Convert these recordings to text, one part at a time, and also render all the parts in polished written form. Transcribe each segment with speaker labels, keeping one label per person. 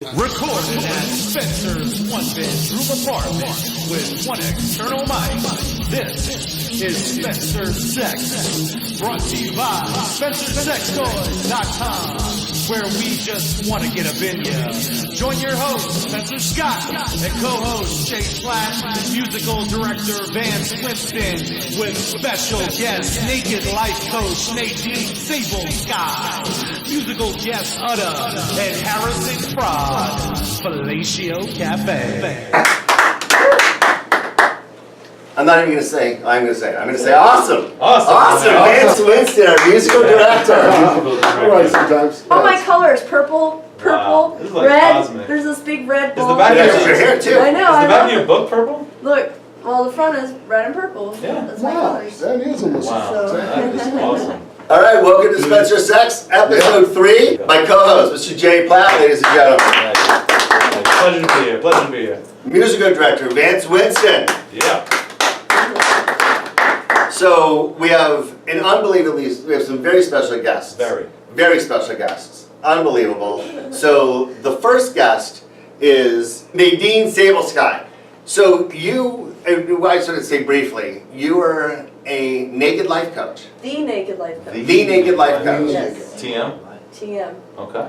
Speaker 1: Recorded at Spencer's one-bedroom apartment with one external mic. This is Spencer Sex, brought to you by SpencerSexToys.com, where we just want to get up in ya. Join your host, Spencer Scott, and co-host Jay Plat, musical director Vance Winston, with special guest naked life coach Nadine Sabulsky, musical guest Utta, and Harrison Frod. Felatio Cafe.
Speaker 2: I'm not even going to say, I'm going to say awesome.
Speaker 3: Awesome.
Speaker 2: Vance Winston, our musical director.
Speaker 3: Alright, sometimes.
Speaker 4: All my colors, purple,
Speaker 3: Wow. This is like
Speaker 4: red.
Speaker 3: cosmic.
Speaker 4: There's this big red
Speaker 3: Is the
Speaker 4: ball.
Speaker 3: back
Speaker 2: Yeah,
Speaker 3: of
Speaker 2: your
Speaker 3: your
Speaker 2: hair too.
Speaker 4: I know.
Speaker 3: Is
Speaker 4: I
Speaker 3: the back of
Speaker 4: love
Speaker 3: your book purple?
Speaker 4: Look, well, the front is red and purple.
Speaker 3: Yeah.
Speaker 4: That's my
Speaker 3: Wow.
Speaker 4: colors.
Speaker 3: That is almost
Speaker 4: So-
Speaker 3: that is awesome.
Speaker 2: All right, welcome to Spencer Sex, episode 3. My co-host, Mr. Jay Plat, ladies and gentlemen.
Speaker 3: Pleasure to be here. Pleasure to be here.
Speaker 2: Musical director, Vance Winston.
Speaker 3: Yeah.
Speaker 2: So we have we have some very special guests. Very special guests. Unbelievable. So the first guest is Nadine Sabulsky. So you, I sort of say briefly, you are a naked life coach.
Speaker 4: The naked life coach.
Speaker 2: The naked life coach.
Speaker 4: Yes.
Speaker 3: TM?
Speaker 4: TM.
Speaker 3: Okay.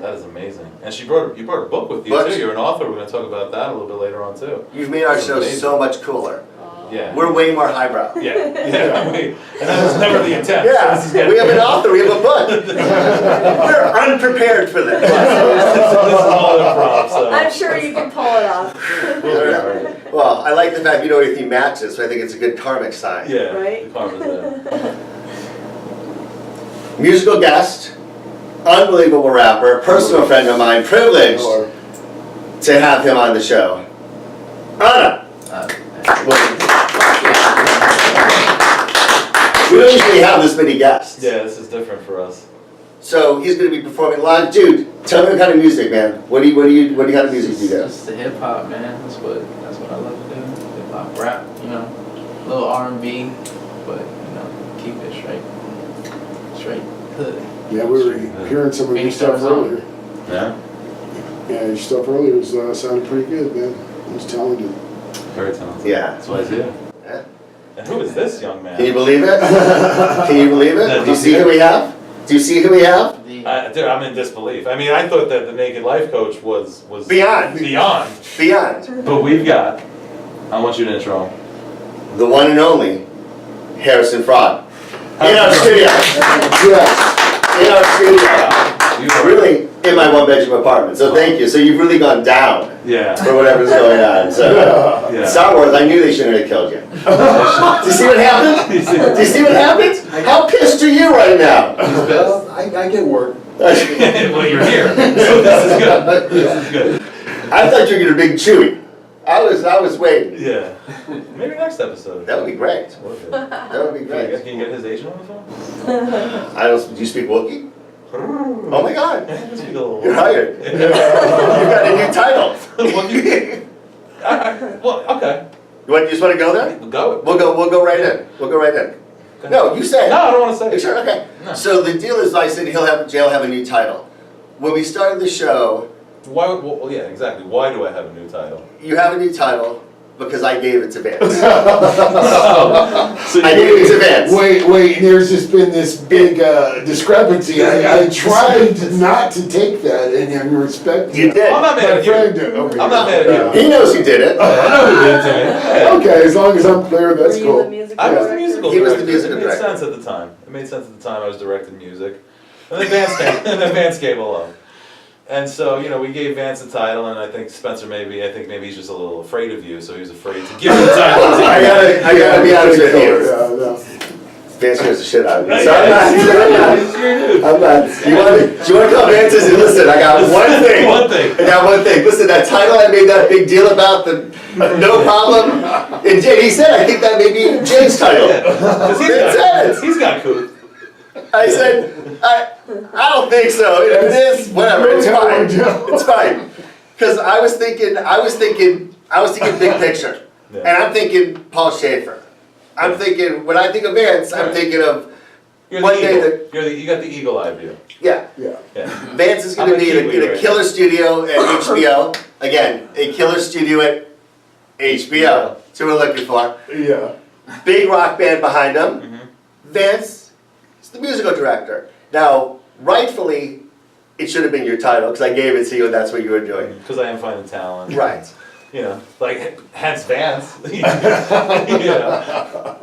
Speaker 3: That is amazing. And you brought a book with you
Speaker 2: Books.
Speaker 3: too. You're an author. We're going to talk about that a little bit later on too.
Speaker 2: You've made our
Speaker 3: That's
Speaker 2: show
Speaker 3: amazing.
Speaker 2: so much cooler.
Speaker 3: Yeah.
Speaker 2: We're way more highbrow.
Speaker 3: Yeah. And that was never the intent. So this is
Speaker 2: Yeah, we have an author, we have a book. We're unprepared for this.
Speaker 3: This is all improv. So.
Speaker 4: I'm sure you can pull it off.
Speaker 2: Well, I like the fact you know everything matches, so I think it's a good karmic sign.
Speaker 3: Yeah.
Speaker 4: Right?
Speaker 3: The karma's there.
Speaker 2: Musical guest, unbelievable rapper, personal friend of mine, privileged to have him on the show. Anna! We don't usually have this many guests.
Speaker 3: Yeah, this is different for us.
Speaker 2: So he's going to be performing live. Dude, tell me what kind of music, man. What kind of music do you do?
Speaker 5: It's the hip hop, man. That's what I love to do. Hip hop, rap, a little R&B, but keep it straight hood.
Speaker 6: Yeah, we were hearing some of your stuff earlier.
Speaker 3: Yeah.
Speaker 6: Yeah, your stuff earlier was sounded pretty good, man. He was talented.
Speaker 3: Very talented.
Speaker 2: Yeah.
Speaker 3: That's why he's here.
Speaker 2: Yeah.
Speaker 3: And who is this young man?
Speaker 2: Can you believe it? Can you believe it?
Speaker 3: No,
Speaker 2: Do you see who we have? Do you see who we have?
Speaker 3: Dude, I'm in disbelief. I mean, I thought that the naked life coach was
Speaker 2: Beyond.
Speaker 3: beyond. But we've got. I want you to intro him.
Speaker 2: The one and only Harrison Frod. In our studio.
Speaker 6: Yes.
Speaker 2: In our studio.
Speaker 3: You are-
Speaker 2: Really, in my one-bedroom apartment. So thank you. So you've really gone down
Speaker 3: Yeah.
Speaker 2: for whatever's going on. So
Speaker 3: Yeah.
Speaker 2: Star Wars, I knew they shouldn't have killed you. Do you see what happened? Do you see what happened? How pissed are you right now?
Speaker 6: Well, I get work.
Speaker 3: Well, you're here, so this is good. This is good.
Speaker 2: I thought you were gonna be big Chewy. I was waiting.
Speaker 3: Yeah. Maybe next episode.
Speaker 2: That would be great.
Speaker 3: Okay.
Speaker 2: That would be great.
Speaker 3: Can you get his agent on the phone?
Speaker 2: Do you speak Wookiee? Oh my God.
Speaker 3: Just be a little-
Speaker 2: You're hired. You've got a new title.
Speaker 3: Well, okay.
Speaker 2: You just want to go there?
Speaker 3: Go.
Speaker 2: We'll go right in. We'll go right in. No, you say it.
Speaker 3: No, I don't want to say
Speaker 2: You
Speaker 3: it.
Speaker 2: sure? Okay.
Speaker 3: No.
Speaker 2: So the deal is, I said Jay will have a new title. When we started the show,
Speaker 3: Why? Well, yeah, exactly. Why do I have a new title?
Speaker 2: you have a new title because I gave it to Vance.
Speaker 3: So
Speaker 2: I gave it to Vance.
Speaker 6: Wait, there's just been this big discrepancy. I tried not to take that in respect to
Speaker 2: You did.
Speaker 3: I'm not mad
Speaker 6: my
Speaker 3: at you.
Speaker 6: friend over here.
Speaker 3: I'm not mad at you.
Speaker 2: He knows he did it.
Speaker 3: I know who did it to me. Yeah.
Speaker 6: Okay, as long as I'm clear, that's
Speaker 4: Were you
Speaker 6: cool.
Speaker 4: the music
Speaker 3: I was the
Speaker 4: director?
Speaker 3: musical
Speaker 2: He was the
Speaker 3: director.
Speaker 2: musical
Speaker 3: It made
Speaker 2: director.
Speaker 3: sense at the time. It made sense at the time I was directing music. And then Vance came along. And so, we gave Vance the title, and I think Spencer maybe he's just a little afraid of you, so he was afraid to give you the title.
Speaker 2: I gotta be honest with you.
Speaker 6: Yeah, no.
Speaker 2: Vance scares the shit out of me.
Speaker 3: Yeah,
Speaker 2: So I'm not. You want to call Vance and say, listen, I got one thing.
Speaker 3: One thing.
Speaker 2: I got one thing. Listen, that title I made that big deal about, the no problem. And he said, I think that may be Jay's title.
Speaker 3: Yeah. 'Cause he's got couth.
Speaker 2: I said, I don't think so. If it is, whatever. It's fine. It's fine. Because I was thinking big picture,
Speaker 3: Yeah.
Speaker 2: and I'm thinking Paul Schaefer. I'm thinking when I think of Vance, I'm thinking of
Speaker 3: You're
Speaker 2: one
Speaker 3: the
Speaker 2: day
Speaker 3: eagle.
Speaker 2: that,
Speaker 3: You got the eagle eye view.
Speaker 2: yeah.
Speaker 6: Yeah.
Speaker 3: Yeah.
Speaker 2: Vance is going
Speaker 3: I'm
Speaker 2: to
Speaker 3: a
Speaker 2: be in
Speaker 3: Kiwi
Speaker 2: a
Speaker 3: right
Speaker 2: killer
Speaker 3: now.
Speaker 2: studio at HBO. Again, a killer studio at HBO. That's what we're looking for.
Speaker 6: Yeah.
Speaker 2: Big rock band behind him.
Speaker 3: Mm-hmm.
Speaker 2: Vance is the musical director. Now, rightfully, it should have been your title because I gave it to you and that's what you were doing.
Speaker 3: Because I am finding talent.
Speaker 2: Right.
Speaker 3: You know, like hence Vance. Yeah.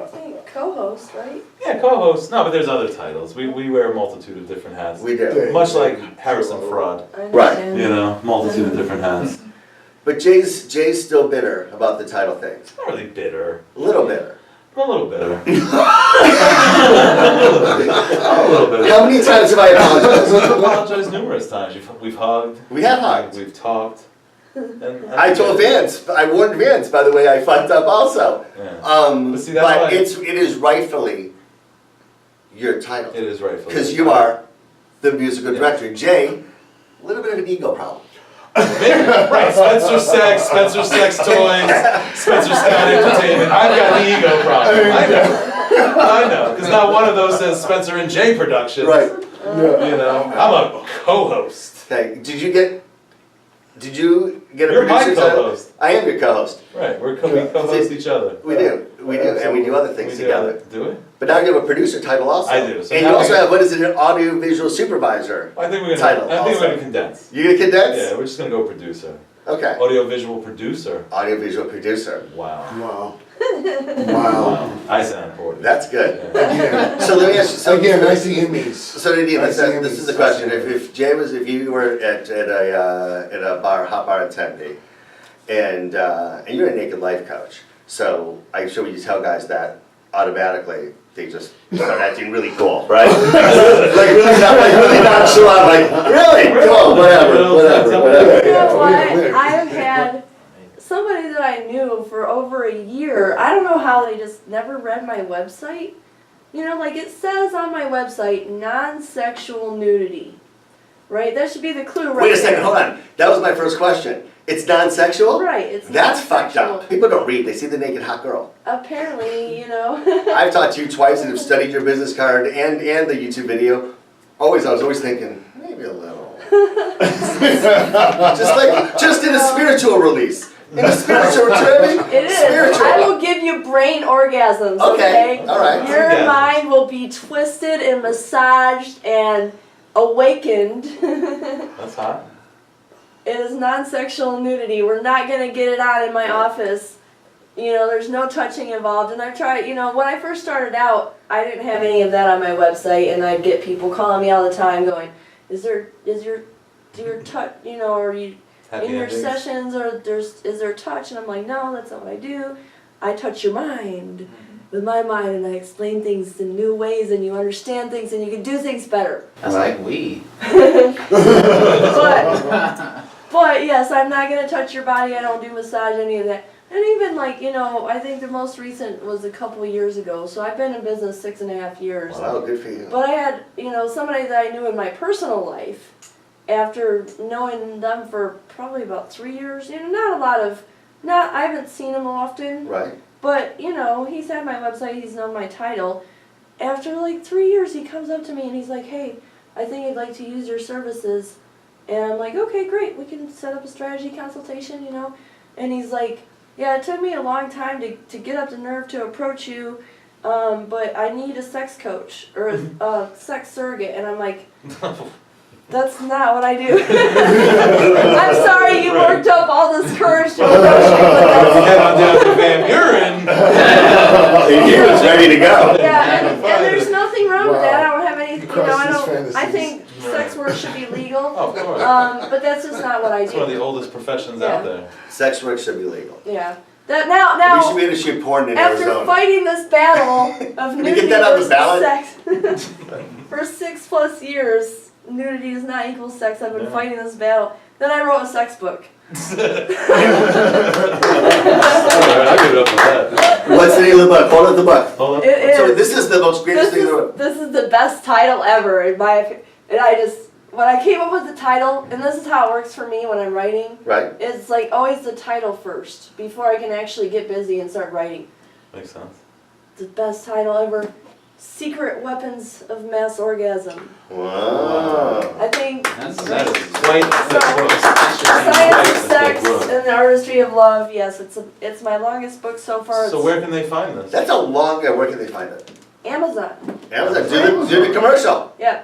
Speaker 4: I think co-host, right?
Speaker 3: Yeah, co-host. No, but there's other titles. We wear a multitude of different hats.
Speaker 2: We do.
Speaker 3: Much like Harrison Frod.
Speaker 4: I
Speaker 2: Right.
Speaker 4: understand.
Speaker 3: You know, multitude of different hats.
Speaker 2: But Jay's still bitter about the title things.
Speaker 3: Not really bitter.
Speaker 2: A little bitter.
Speaker 3: A little bitter. A little bit.
Speaker 2: How many times have I apologized?
Speaker 3: We've apologized numerous times. We've hugged.
Speaker 2: We have hugged.
Speaker 3: We've talked. And
Speaker 2: I told Vance, I warned Vance, by the way, I fucked up also.
Speaker 3: Yeah.
Speaker 2: But
Speaker 3: see, that's why-
Speaker 2: it is rightfully your title.
Speaker 3: It is rightfully.
Speaker 2: Because you are the musical director. Jay, a little bit of an ego problem.
Speaker 3: Right, Spencer Sex Toys, Spencer Scott Entertainment. I've got the ego problem. I know, because not one of those says Spencer and Jay Productions.
Speaker 2: Right.
Speaker 6: Yeah.
Speaker 3: You know, I'm a co-host.
Speaker 2: Okay, did you get a
Speaker 3: You're my
Speaker 2: producer title?
Speaker 3: co-host.
Speaker 2: I am your co-host.
Speaker 3: Right, we co-host each other.
Speaker 2: We do, and we do other things
Speaker 3: We do
Speaker 2: together.
Speaker 3: it. Do it?
Speaker 2: But now you have a producer title also.
Speaker 3: I do, so
Speaker 2: And
Speaker 3: now
Speaker 2: you also
Speaker 3: we-
Speaker 2: have, what is it, an audio-visual supervisor?
Speaker 3: I think we're
Speaker 2: Title
Speaker 3: gonna. I think
Speaker 2: also.
Speaker 3: we're gonna condense.
Speaker 2: You gonna condense?
Speaker 3: Yeah, we're just gonna go producer.
Speaker 2: Okay.
Speaker 3: Audio-visual producer.
Speaker 2: Audio-visual producer.
Speaker 3: Wow.
Speaker 6: Wow. Wow.
Speaker 3: I sound important.
Speaker 2: That's good.
Speaker 3: Yeah.
Speaker 6: Again,
Speaker 2: So let me ask you something.
Speaker 6: again, I see Emmys.
Speaker 2: So Nadine,
Speaker 6: I see
Speaker 2: this is the
Speaker 6: Emmys.
Speaker 2: question. If you were at a bar, hot bar in Tempe, and you're a naked life coach, so I'm sure when you tell guys that, automatically they just start acting really cool, right? like really nonchalant, like really cool, whatever.
Speaker 4: You know what?
Speaker 6: Yeah.
Speaker 4: I've had somebody that I knew for over a year. I don't know how they just never read my website. You know, like it says on my website, non-sexual nudity. Right? That should be the clue, right?
Speaker 2: Wait a second,
Speaker 4: there.
Speaker 2: hold on. That was my first question. It's non-sexual?
Speaker 4: Right, it's
Speaker 2: That's fucked
Speaker 4: non-sexual.
Speaker 2: up. People don't read, they see the naked hot girl.
Speaker 4: Apparently, you know.
Speaker 2: I've talked to you twice and have studied your business card and the YouTube video. I was always thinking, maybe a little. just in a spiritual release. In a spiritual trimming?
Speaker 4: It is.
Speaker 2: Spiritual.
Speaker 4: I will give you brain orgasms, okay?
Speaker 2: Okay, all right.
Speaker 4: Your
Speaker 3: Orgasms.
Speaker 4: mind will be twisted and massaged and awakened.
Speaker 3: That's hot.
Speaker 4: It is non-sexual nudity. We're not going to get it on in my office. You know, there's no touching involved. And I've tried, you know, when I first started out, I didn't have any of that on my website, and I'd get people calling me all the time going, is your touch, you know, or you,
Speaker 3: Happy
Speaker 4: in your
Speaker 3: endings.
Speaker 4: sessions, or is there touch? And I'm like, no, that's not what I do. I touch your mind with my mind, and I explain things in new ways, and you understand things, and you can do things better.
Speaker 5: That's like weed.
Speaker 4: But yes, I'm not gonna touch your body. I don't do massage, any of that. And even like, you know, I think the most recent was a couple of years ago. So I've been in business 6.5 years.
Speaker 2: Wow, good for you.
Speaker 4: But I had, you know, somebody that I knew in my personal life, after knowing them for probably about 3 years, you know, I haven't seen him often,
Speaker 2: Right.
Speaker 4: but, you know, he's had my website, he's known my title. After like 3 years, he comes up to me and he's like, hey, I think I'd like to use your services. And I'm like, okay, great, we can set up a strategy consultation, you know. And he's like, yeah, it took me a long time to get up the nerve to approach you, but I need a sex coach or a sex surrogate. And I'm like, that's not what I do. I'm sorry you worked up all this courage to approach me, but that's...
Speaker 3: Head on down to Van Buren.
Speaker 2: He was ready to go.
Speaker 4: Yeah, and there's nothing wrong with that. I don't have any, you know,
Speaker 6: Crushed his
Speaker 4: I
Speaker 6: fantasies.
Speaker 4: think sex work should be legal.
Speaker 3: Oh, of course.
Speaker 4: But that's just not what I
Speaker 3: It's one of the
Speaker 4: do.
Speaker 3: oldest professions out there.
Speaker 2: Sex work should be legal.
Speaker 4: Yeah. That
Speaker 2: We should
Speaker 4: now,
Speaker 2: be able to shoot porn in
Speaker 4: after
Speaker 2: Arizona.
Speaker 4: fighting this battle of
Speaker 2: you
Speaker 4: nudity
Speaker 2: get that on the
Speaker 4: versus
Speaker 2: ballot?
Speaker 4: sex for 6+ years, nudity does not equal sex. I've been
Speaker 3: Yeah.
Speaker 4: fighting this battle. Then I wrote a sex book.
Speaker 3: I'll give it up for that.
Speaker 2: What's the name of the book? Hold up the book.
Speaker 3: Hold up.
Speaker 4: It is.
Speaker 2: So this is the most greatest thing in the world.
Speaker 4: This is the best title ever in my opinion. And when I came up with the title, and this is how it works for me when I'm writing,
Speaker 2: Right.
Speaker 4: it's like always the title first before I can actually get busy and start writing.
Speaker 3: Makes sense.
Speaker 4: It's the best title ever. Secret Weapons of Mass Orgasm.
Speaker 2: Wow.
Speaker 4: I think
Speaker 3: That is quite a thick book.
Speaker 4: Science of
Speaker 3: Quite a thick
Speaker 4: Sex
Speaker 3: book.
Speaker 4: and the Artistry of Love. Yes, it's my longest book so far.
Speaker 3: So
Speaker 4: It's
Speaker 3: where can they find this?
Speaker 2: That's a long, where can they find it?
Speaker 4: Amazon.
Speaker 2: Amazon, do the commercial.
Speaker 4: Yeah.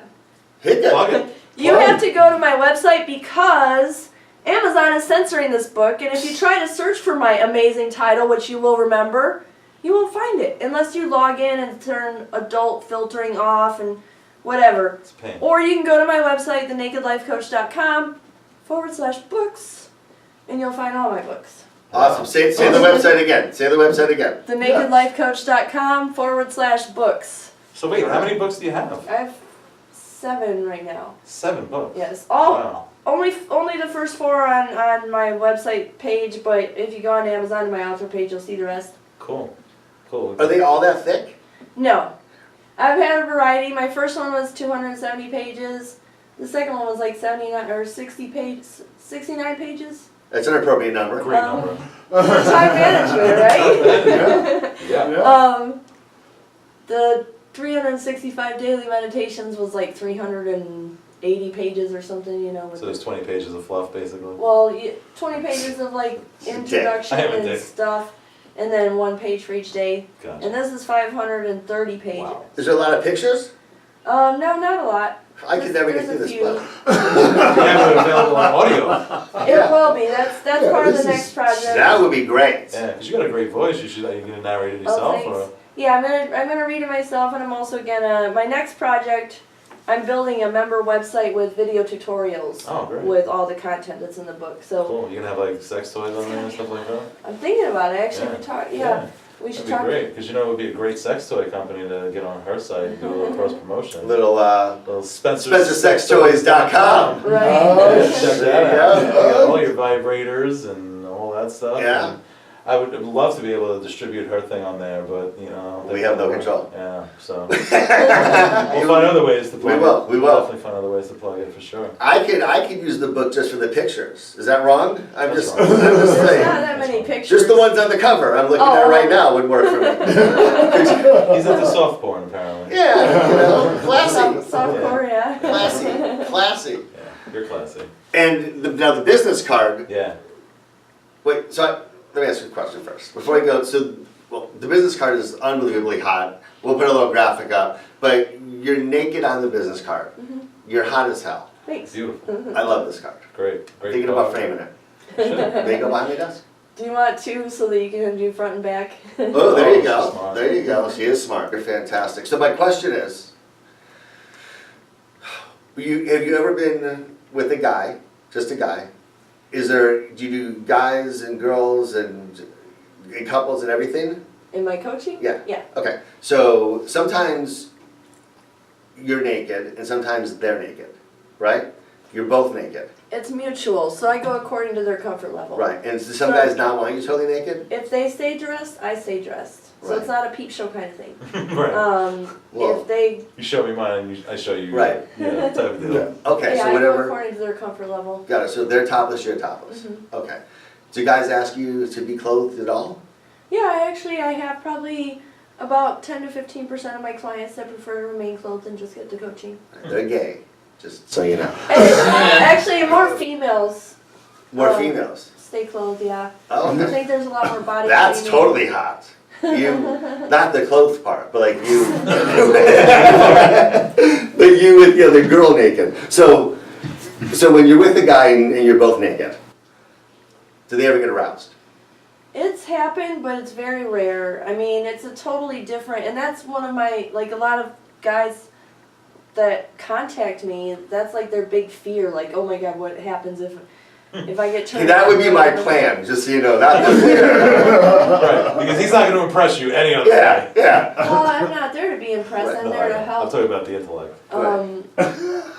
Speaker 2: Hit
Speaker 3: Plug
Speaker 2: that.
Speaker 3: it.
Speaker 4: You have to go to my website because Amazon is censoring this book, and if you try to search for my amazing title, which you will remember, you won't find it unless you log in and turn adult filtering off and whatever.
Speaker 3: It's a pain.
Speaker 4: Or you can go to my website, thenakedlifecoach.com/books, and you'll find all my books.
Speaker 2: Awesome. Say the website again. Say the website again.
Speaker 4: Thenakedlifecoach.com/books.
Speaker 3: So wait, how many books do you have?
Speaker 4: I have 7 right now.
Speaker 3: 7 books.
Speaker 4: Yes, all
Speaker 3: Wow.
Speaker 4: only the first 4 on my website page, but if you go on Amazon, my author page, you'll see the rest.
Speaker 3: Cool. Cool.
Speaker 2: Are they all that thick?
Speaker 4: No, I've had a variety. My first one was 270 pages. The second one was like 79 or 69 pages.
Speaker 2: That's an appropriate number.
Speaker 3: Great number.
Speaker 4: For time management, right?
Speaker 3: Yeah.
Speaker 4: The 365 daily meditations was like 380 pages or something, you know. With
Speaker 3: So there's 20 pages of fluff, basically.
Speaker 4: well, 20 pages of like introduction
Speaker 3: I am a
Speaker 4: and
Speaker 3: dick.
Speaker 4: stuff, and then 1 page for each day.
Speaker 3: Gotcha.
Speaker 4: And this is 530 pages.
Speaker 3: Wow.
Speaker 2: Is there a lot of pictures?
Speaker 4: No, not a lot.
Speaker 2: I could never get
Speaker 4: There's
Speaker 2: through
Speaker 4: a
Speaker 2: this
Speaker 4: few.
Speaker 2: book.
Speaker 3: You have it available on audio.
Speaker 4: It will be. That's
Speaker 6: Yeah,
Speaker 4: part of
Speaker 6: this
Speaker 4: the
Speaker 6: is-
Speaker 4: next project.
Speaker 2: That would be great.
Speaker 3: Yeah, because you got a great voice. You should. Are you gonna narrate it
Speaker 4: Oh,
Speaker 3: yourself
Speaker 4: thanks.
Speaker 3: or?
Speaker 4: Yeah, I'm gonna read it myself, and I'm also gonna my next project. I'm building a member website with video tutorials
Speaker 3: Oh, great.
Speaker 4: with all the content that's in the book. So
Speaker 3: Cool. You gonna have like sex toys on there and stuff like that?
Speaker 4: I'm thinking about it. Actually,
Speaker 3: Yeah.
Speaker 4: we talked. Yeah, we should
Speaker 3: That'd
Speaker 4: talk.
Speaker 3: be great, because you know it would be a great sex toy company to get on her site and do a little cross promotion.
Speaker 2: Little
Speaker 3: SpencerSexToys.com.
Speaker 4: Right.
Speaker 6: Oh,
Speaker 3: Check
Speaker 2: There
Speaker 3: that
Speaker 2: you
Speaker 3: out.
Speaker 2: go.
Speaker 3: You got all your vibrators and all that stuff.
Speaker 2: Yeah.
Speaker 3: And I would love to be able to distribute her thing on there, but you know.
Speaker 2: We have no control.
Speaker 3: Yeah, so we'll find other ways to plug it.
Speaker 2: We will.
Speaker 3: We'll definitely find other ways to plug it for sure.
Speaker 2: I could use the book just for the pictures. Is that wrong? I'm
Speaker 3: That's
Speaker 2: just
Speaker 3: wrong.
Speaker 2: I'm just
Speaker 4: There's
Speaker 2: saying.
Speaker 4: not that many pictures.
Speaker 2: Just the ones on the cover I'm looking at right now would work for me.
Speaker 3: He's into soft porn apparently.
Speaker 2: Yeah, you know, classy.
Speaker 4: Softcore, yeah.
Speaker 2: Classy.
Speaker 3: Yeah, you're classy.
Speaker 2: And now the business card.
Speaker 3: Yeah.
Speaker 2: Wait, let me ask you a question first. Before I go, well, the business card is unbelievably hot. We'll put a little graphic up, but you're naked on the business card. You're hot as hell.
Speaker 4: Thanks.
Speaker 3: Beautiful.
Speaker 2: I love this card.
Speaker 3: Great. Great.
Speaker 2: Thinking about framing it.
Speaker 3: Should.
Speaker 2: May I go behind my desk?
Speaker 4: Do you want 2 so that you can do front and back?
Speaker 2: Oh, there you
Speaker 3: she's
Speaker 2: go.
Speaker 3: smart.
Speaker 2: There you go. She is smart. You're fantastic. So my question is, have you ever been with a guy, just a guy? Do you do guys and girls and couples and everything?
Speaker 4: In my coaching?
Speaker 2: Yeah.
Speaker 4: Yeah.
Speaker 2: Okay. So sometimes you're naked and sometimes they're naked, right? You're both naked.
Speaker 4: It's mutual, so I go according to their comfort level.
Speaker 2: Right. And some guys not want you totally naked?
Speaker 4: If they stay dressed, I stay dressed. So
Speaker 2: Right.
Speaker 4: it's not a peep show kind of thing.
Speaker 3: Right.
Speaker 2: Whoa.
Speaker 4: If they,
Speaker 3: You show me mine, and I show you.
Speaker 2: Right.
Speaker 3: Yeah, type of deal.
Speaker 2: Okay,
Speaker 4: yeah,
Speaker 2: so
Speaker 4: I go
Speaker 2: whatever.
Speaker 4: according to their comfort level.
Speaker 2: Got it. So they're topless, you're topless. Okay. Do guys ask you to be clothed at all?
Speaker 4: Yeah, I have probably about 10 to 15% of my clients that prefer to remain clothed and just get the coaching.
Speaker 2: They're gay, just so you know.
Speaker 4: Actually, more females
Speaker 2: More females.
Speaker 4: stay clothed, yeah.
Speaker 2: Oh,
Speaker 4: I
Speaker 2: okay.
Speaker 4: think there's a lot more body
Speaker 2: That's
Speaker 4: shaming.
Speaker 2: totally hot. You, not the clothed part, but like you, but you with the other girl naked. So when you're with a guy and you're both naked, do they ever get aroused?
Speaker 4: It's happened, but it's very rare. I mean, it's a totally different, and that's one of my, like a lot of guys that contact me, that's like their big fear, like, oh my God, what happens if I get turned
Speaker 2: That would
Speaker 4: on?
Speaker 2: be my plan, just so you know. Not the fear.
Speaker 3: Right, because he's not going to impress you any other
Speaker 2: Yeah,
Speaker 3: way.
Speaker 2: yeah.
Speaker 4: Well, I'm not there to be impressed,
Speaker 2: Right,
Speaker 4: I'm
Speaker 3: No,
Speaker 4: there to
Speaker 3: I'm
Speaker 4: help.
Speaker 3: talking about the intellect.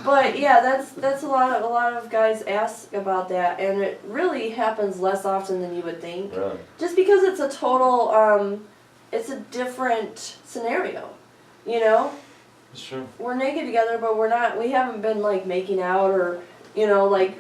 Speaker 4: But yeah, that's a lot of guys ask about that, and it really happens less often than you would think.
Speaker 3: Really?
Speaker 4: Just because it's a total, it's a different scenario, you know?
Speaker 3: It's true.
Speaker 4: We're naked together, but we haven't been like making out or, you know, like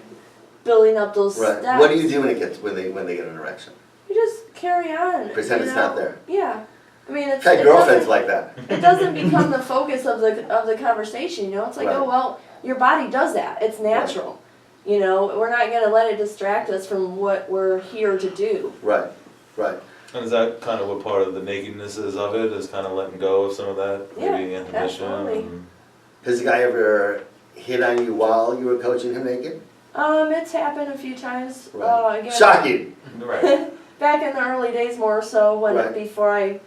Speaker 4: building up those
Speaker 2: Right.
Speaker 4: steps.
Speaker 2: What do you do when they get an erection?
Speaker 4: You just carry on.
Speaker 2: Pretend
Speaker 4: you
Speaker 2: it's
Speaker 4: know?
Speaker 2: not there.
Speaker 4: Yeah. I mean, it's,
Speaker 2: I've had
Speaker 4: it
Speaker 2: girlfriends
Speaker 4: doesn't,
Speaker 2: like that.
Speaker 4: it doesn't become the focus of the conversation, you know? It's like,
Speaker 2: Right.
Speaker 4: oh, well, your body does that. It's natural. You know, we're not gonna let it distract us from what we're here to do.
Speaker 2: Right, right.
Speaker 3: And is that kind of what part of the nakedness is of it, is kind of letting go of some of that, maybe
Speaker 4: Yeah,
Speaker 3: inhibition?
Speaker 4: absolutely.
Speaker 3: and-
Speaker 2: Has the guy ever hit on you while you were coaching him naked?
Speaker 4: It's happened a few times.
Speaker 2: Right.
Speaker 4: Again,
Speaker 2: Shocking.
Speaker 3: Right,
Speaker 4: back in the early days more so when
Speaker 2: Right.
Speaker 4: before I,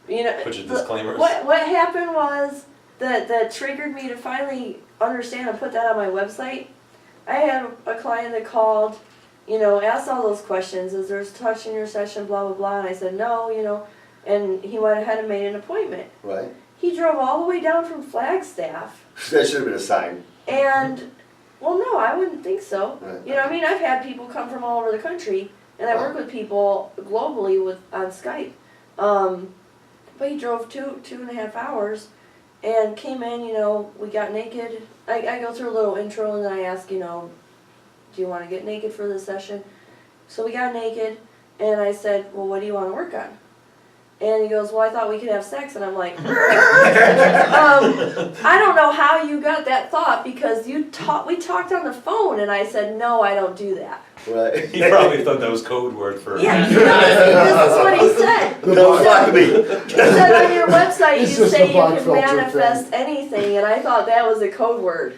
Speaker 4: you know.
Speaker 3: put your disclaimers.
Speaker 4: What happened was that triggered me to finally understand and put that on my website. I had a client that called, you know, asked all those questions, is there touch in your session, blah, blah, blah, and I said no, you know, and he went ahead and made an appointment.
Speaker 2: Right.
Speaker 4: He drove all the way down from Flagstaff,
Speaker 2: That should have been a sign.
Speaker 4: and, well, no, I wouldn't think so.
Speaker 2: Right.
Speaker 4: You know, I mean, I've had people come from all over the country, and I work with people globally on Skype. But he drove two and a half hours, and came in, you know, we got naked. I go through a little intro, and then I ask, you know, do you want to get naked for this session? So we got naked, and I said, well, what do you want to work on? And he goes, well, I thought we could have sex, and I'm like, I don't know how you got that thought, because we talked on the phone, and I said, no, I don't do that.
Speaker 2: Right.
Speaker 3: He probably thought that was code word for.
Speaker 4: Yeah, you know, this is what he said.
Speaker 2: Don't fuck me.
Speaker 4: He said on your website
Speaker 6: It's
Speaker 4: you
Speaker 6: just
Speaker 4: say
Speaker 6: a
Speaker 4: you
Speaker 6: black
Speaker 4: can
Speaker 6: filter
Speaker 4: manifest anything, and I thought that was a code word.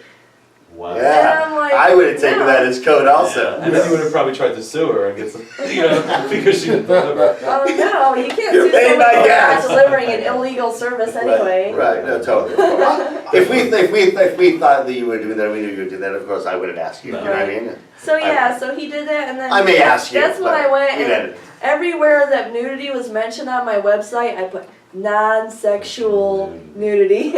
Speaker 3: Wow.
Speaker 4: And I'm
Speaker 2: Yeah.
Speaker 4: like,
Speaker 2: I would have taken
Speaker 4: no.
Speaker 2: that as code
Speaker 3: Yeah.
Speaker 2: also.
Speaker 3: And then he would have probably tried to sue her and get some, you know, because she didn't deliver.
Speaker 4: Oh no, you can't
Speaker 2: You're
Speaker 4: sue
Speaker 2: paying
Speaker 4: somebody
Speaker 2: my
Speaker 4: for
Speaker 2: gas.
Speaker 4: not delivering an illegal service anyway.
Speaker 2: Right, no, totally. If we thought that you were doing that, we knew you were doing that, of course I wouldn't ask you, you know what I mean?
Speaker 4: So yeah, so he did that, and then
Speaker 2: I may ask you,
Speaker 4: that's when
Speaker 2: but
Speaker 4: I went
Speaker 2: you
Speaker 4: and
Speaker 2: edit.
Speaker 4: everywhere that nudity was mentioned on my website, I put non-sexual nudity.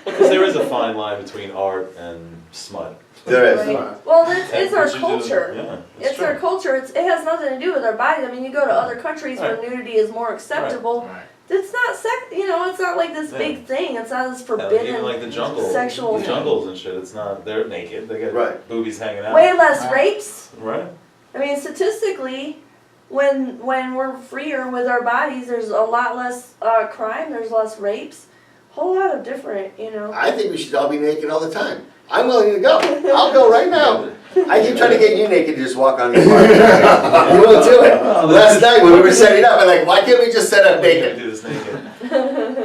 Speaker 3: Because there is a fine line between art and smut.
Speaker 2: There is.
Speaker 4: Right. Well, it's our
Speaker 3: Which you do-
Speaker 4: culture.
Speaker 3: Yeah,
Speaker 4: It's our culture. It has nothing to do with our bodies. I mean, you go to other countries where
Speaker 3: Right.
Speaker 4: nudity is more acceptable.
Speaker 5: Right.
Speaker 4: It's not you know, it's not like this
Speaker 3: Yeah.
Speaker 4: big thing. It's not this
Speaker 3: Hell,
Speaker 4: forbidden.
Speaker 3: even like the jungle,
Speaker 4: sexual-
Speaker 3: the jungles and shit. It's not. They're naked. They got
Speaker 2: Right.
Speaker 3: boobies hanging out.
Speaker 4: Way less
Speaker 5: Right.
Speaker 4: rapes.
Speaker 3: Right.
Speaker 4: I mean, statistically, when we're freer with our bodies, there's a lot less crime. There's less rapes. Whole lot of different, you know.
Speaker 2: I think we should all be naked all the time. I'm willing to go. I'll go right now. I keep trying to get you naked to just walk on the park. You won't do it. Last night when we were setting up, I'm like, why can't we just set up
Speaker 3: We're gonna
Speaker 2: naked?
Speaker 3: do this naked.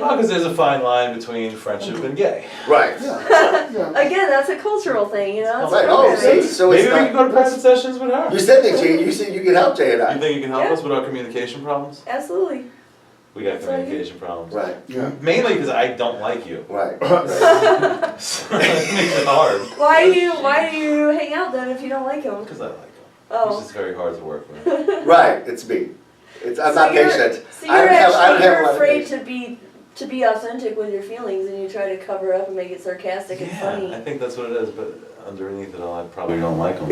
Speaker 3: Well, because there's a fine line between friendship and gay.
Speaker 2: Right.
Speaker 6: Yeah.
Speaker 4: Again, that's a cultural thing, you know. It's
Speaker 2: Right. Oh,
Speaker 4: programming.
Speaker 2: see, so it's
Speaker 3: Maybe we can
Speaker 2: not.
Speaker 3: go to private sessions with her.
Speaker 2: You said that, Jay. You said you could help Jay and
Speaker 3: You
Speaker 2: I.
Speaker 3: think you can help
Speaker 4: Yeah.
Speaker 3: us with our communication problems?
Speaker 4: Absolutely.
Speaker 3: We got
Speaker 4: That's what I
Speaker 3: communication problems.
Speaker 2: Right.
Speaker 6: Yeah.
Speaker 3: Mainly because I don't like you.
Speaker 2: Right.
Speaker 3: So it makes it hard.
Speaker 4: Why do you hang out then if you don't like him?
Speaker 3: Because I like him.
Speaker 4: Oh.
Speaker 3: He's just very hard to work with.
Speaker 2: Right. It's me. I'm not patient.
Speaker 4: So
Speaker 2: I
Speaker 4: you're
Speaker 2: don't have a
Speaker 4: you're
Speaker 2: lot of
Speaker 4: afraid
Speaker 2: patience.
Speaker 4: to be authentic with your feelings, and you try to cover up and make it sarcastic and
Speaker 3: I
Speaker 4: funny.
Speaker 3: think that's what it is, but underneath it all, I probably don't like him.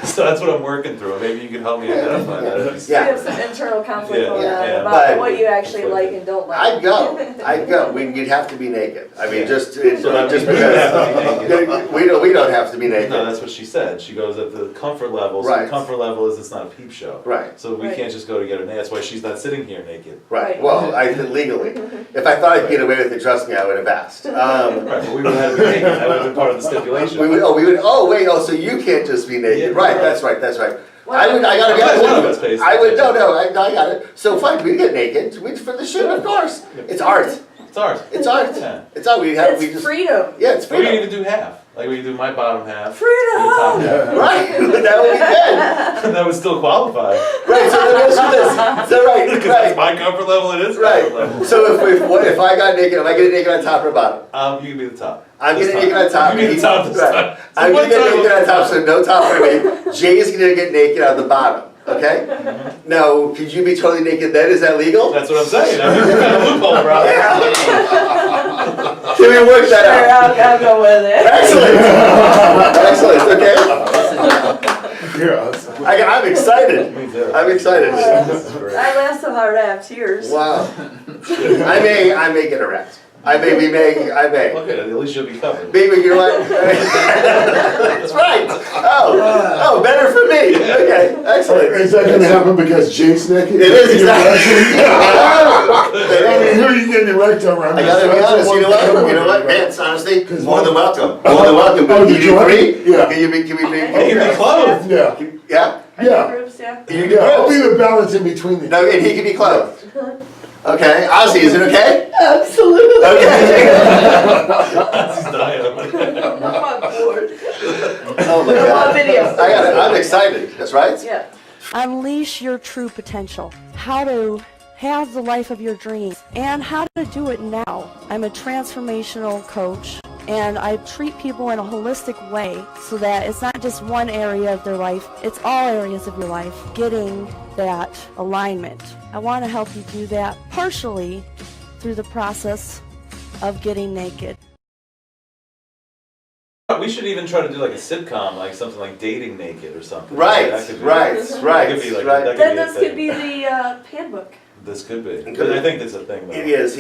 Speaker 3: So that's what I'm working through. Maybe you can help me identify that.
Speaker 4: You
Speaker 2: Yeah.
Speaker 4: have some internal conflict
Speaker 3: Yeah,
Speaker 4: going on
Speaker 3: yeah,
Speaker 4: about
Speaker 2: but-
Speaker 4: what you actually like and don't like.
Speaker 2: I'd go. I'd go. You'd have to be naked. I mean,
Speaker 3: Yeah.
Speaker 2: just
Speaker 3: So that
Speaker 2: just
Speaker 3: means we don't have to be
Speaker 2: because
Speaker 3: naked.
Speaker 2: we don't have to be naked.
Speaker 3: No, that's what she said. She goes at the comfort level. So
Speaker 2: Right.
Speaker 3: the comfort level is it's not a peep show.
Speaker 2: Right.
Speaker 3: So we
Speaker 4: Right.
Speaker 3: can't just go to get her naked. That's why she's not sitting here naked.
Speaker 2: Right.
Speaker 4: Right.
Speaker 2: Well, I legally. If I thought I could get away with it, trust me, I would have asked.
Speaker 3: Right, but we would have to be naked. That would have been part of the stipulation.
Speaker 2: We would. So you can't just be naked.
Speaker 3: Yeah,
Speaker 2: right.
Speaker 3: right.
Speaker 2: That's right. That's right.
Speaker 4: Well,
Speaker 2: I gotta be
Speaker 3: I'm glad
Speaker 2: honest
Speaker 3: one of
Speaker 2: with
Speaker 3: us pays
Speaker 2: you. I would.
Speaker 3: attention.
Speaker 2: No. I got it. So fine, we get naked. We for the shoot, of course. It's art.
Speaker 3: It's ours.
Speaker 2: It's art.
Speaker 3: Yeah.
Speaker 2: It's art. We have. We
Speaker 4: It's
Speaker 2: just.
Speaker 4: freedom.
Speaker 2: Yeah, it's
Speaker 3: We can
Speaker 2: freedom.
Speaker 3: even do half. Like we can do my bottom half.
Speaker 4: Freedom!
Speaker 3: and the top half.
Speaker 2: Right. That would be good.
Speaker 3: That would still qualify.
Speaker 2: Right. So then let's do this. So right.
Speaker 3: Because
Speaker 2: Right.
Speaker 3: that's my comfort level. It is
Speaker 2: Right.
Speaker 3: comfort level.
Speaker 2: So if I got naked, am I getting naked on top or bottom?
Speaker 3: You can be the top.
Speaker 2: I'm
Speaker 3: This
Speaker 2: getting
Speaker 3: time.
Speaker 2: naked on top.
Speaker 3: You can be the top this
Speaker 2: Right.
Speaker 3: time. So
Speaker 2: I'm
Speaker 3: one
Speaker 2: gonna get
Speaker 3: time-
Speaker 2: naked on top, so no top for me. Jay is gonna get naked on the bottom. Okay? Now, could you be totally naked then? Is that legal?
Speaker 3: That's what I'm saying. I mean, we've got a loophole, bro.
Speaker 2: Can we work that
Speaker 4: Sure,
Speaker 2: out?
Speaker 4: I'll go with it.
Speaker 2: Excellent. Excellent. Okay.
Speaker 6: Yeah.
Speaker 2: I'm excited.
Speaker 3: Me too.
Speaker 2: I'm excited.
Speaker 3: This is great.
Speaker 4: I laughed so hard I have tears.
Speaker 2: Wow. I may get erect. I may.
Speaker 3: Look at it. At least you'll be covered.
Speaker 2: Maybe you know what? That's right. Oh, better for me. Okay, excellent.
Speaker 6: Is that gonna happen because Jake's naked?
Speaker 2: It is, exactly.
Speaker 6: I mean, who are you getting erect over?
Speaker 2: I gotta be honest, you know what, Vance, honestly, more than welcome. More than welcome,
Speaker 6: Oh,
Speaker 2: but
Speaker 6: did
Speaker 2: can
Speaker 6: you
Speaker 2: you
Speaker 6: like
Speaker 2: three?
Speaker 6: it? Yeah.
Speaker 2: Can you be
Speaker 3: You can be clothed.
Speaker 6: Yeah.
Speaker 2: Yeah?
Speaker 6: Yeah.
Speaker 4: Groups, yeah.
Speaker 2: You
Speaker 6: Yeah, I'll be
Speaker 2: can
Speaker 6: the balance in between the
Speaker 2: No,
Speaker 6: two.
Speaker 2: and he can be clothed. Okay, Ozzy, is it okay?
Speaker 4: Absolutely.
Speaker 2: Okay.
Speaker 3: He's dying.
Speaker 4: I'm on board.
Speaker 2: Oh my
Speaker 4: I'm on
Speaker 2: God.
Speaker 4: video.
Speaker 2: I'm excited, that's right?
Speaker 4: Yeah.
Speaker 7: Unleash your true potential. How to have the life of your dreams and how to do it now. I'm a transformational coach and I treat people in a holistic way so that it's not just one area of their life, it's all areas of your life, getting that alignment. I want to help you do that partially through the process of getting naked.
Speaker 3: We should even try to do like a sitcom, like something like Dating Naked or something.
Speaker 2: Right,
Speaker 3: That could be-
Speaker 2: right,
Speaker 3: That could be like,
Speaker 2: right.
Speaker 3: that could
Speaker 4: Then
Speaker 3: be a
Speaker 4: this
Speaker 3: thing.
Speaker 4: could be the handbook.
Speaker 3: This could be.
Speaker 2: Could
Speaker 3: But I
Speaker 2: be.
Speaker 3: think that's a thing though.
Speaker 2: It is,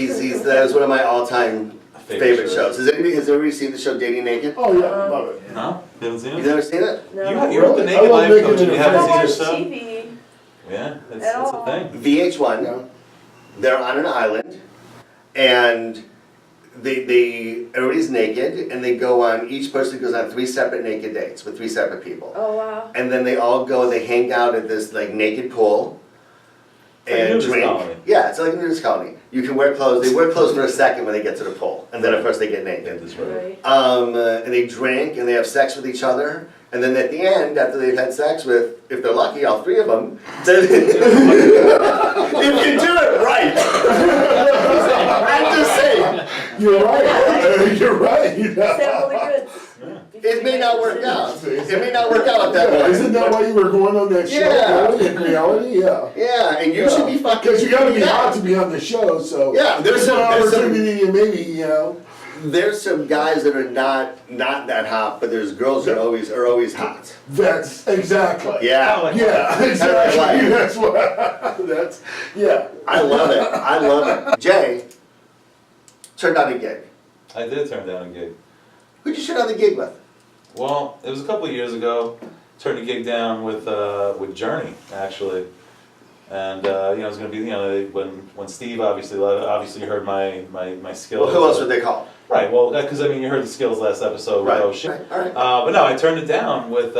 Speaker 2: that is one of my all-time favorite shows. Has everybody seen the show Dating Naked?
Speaker 6: Oh, yeah, I love it.
Speaker 3: No? You haven't seen
Speaker 2: You've
Speaker 3: it?
Speaker 2: never seen it?
Speaker 4: No.
Speaker 3: You're the
Speaker 6: I
Speaker 3: Naked
Speaker 6: love
Speaker 3: Life
Speaker 6: Naked
Speaker 3: coach and you
Speaker 6: in
Speaker 4: I
Speaker 3: haven't
Speaker 4: don't
Speaker 3: seen
Speaker 4: watch
Speaker 3: your show?
Speaker 4: TV.
Speaker 3: Yeah, it's
Speaker 4: At
Speaker 3: a
Speaker 4: all.
Speaker 3: thing.
Speaker 2: VH1,
Speaker 6: Yeah.
Speaker 2: they're on an island, and everybody's naked, and they go on, each person goes on 3 separate naked dates with 3 separate people.
Speaker 4: Oh, wow.
Speaker 2: And then they all go, they hang out at this like naked pool
Speaker 3: Like a
Speaker 2: and
Speaker 3: nudist
Speaker 2: drink.
Speaker 3: colony.
Speaker 2: Yeah, it's like a nudist colony. You can wear clothes, they wear clothes for a second when they get to the pool, and then of course they get
Speaker 3: Yeah,
Speaker 2: naked.
Speaker 3: that's right.
Speaker 4: Right.
Speaker 2: And they drink and they have sex with each other, and then at the end, after they've had sex with, if they're lucky, all 3 of them, then if you do it right. I'm just saying,
Speaker 6: You're right. You're right.
Speaker 4: Sample the goods.
Speaker 2: it may not work out. It may not work out that way.
Speaker 6: Isn't that why you were going on that show?
Speaker 2: Yeah.
Speaker 6: Really? In reality, yeah.
Speaker 2: Yeah, and you should be fucking.
Speaker 6: Because you gotta be hot to be on the show, so.
Speaker 2: Yeah, there's
Speaker 6: It's an
Speaker 2: some-
Speaker 6: opportunity to maybe, you know.
Speaker 2: There's some guys that are not that hot, but there's girls that are always hot.
Speaker 6: That's exactly.
Speaker 2: Yeah,
Speaker 6: Yeah, exactly.
Speaker 2: Like-
Speaker 6: That's what. That's yeah.
Speaker 2: I love it. I love it. Jay turned down a gig.
Speaker 3: I did turn down a gig.
Speaker 2: Who'd you turn down the gig with?
Speaker 3: Well, it was a couple of years ago. Turned a gig down with Journey actually, and it was gonna be when Steve obviously heard my skills.
Speaker 2: Well, who else would they call?
Speaker 3: Right. Well, because you heard the skills last episode.
Speaker 2: Right.
Speaker 3: With oh shit.
Speaker 2: Right. All right.
Speaker 3: But no, I turned it down with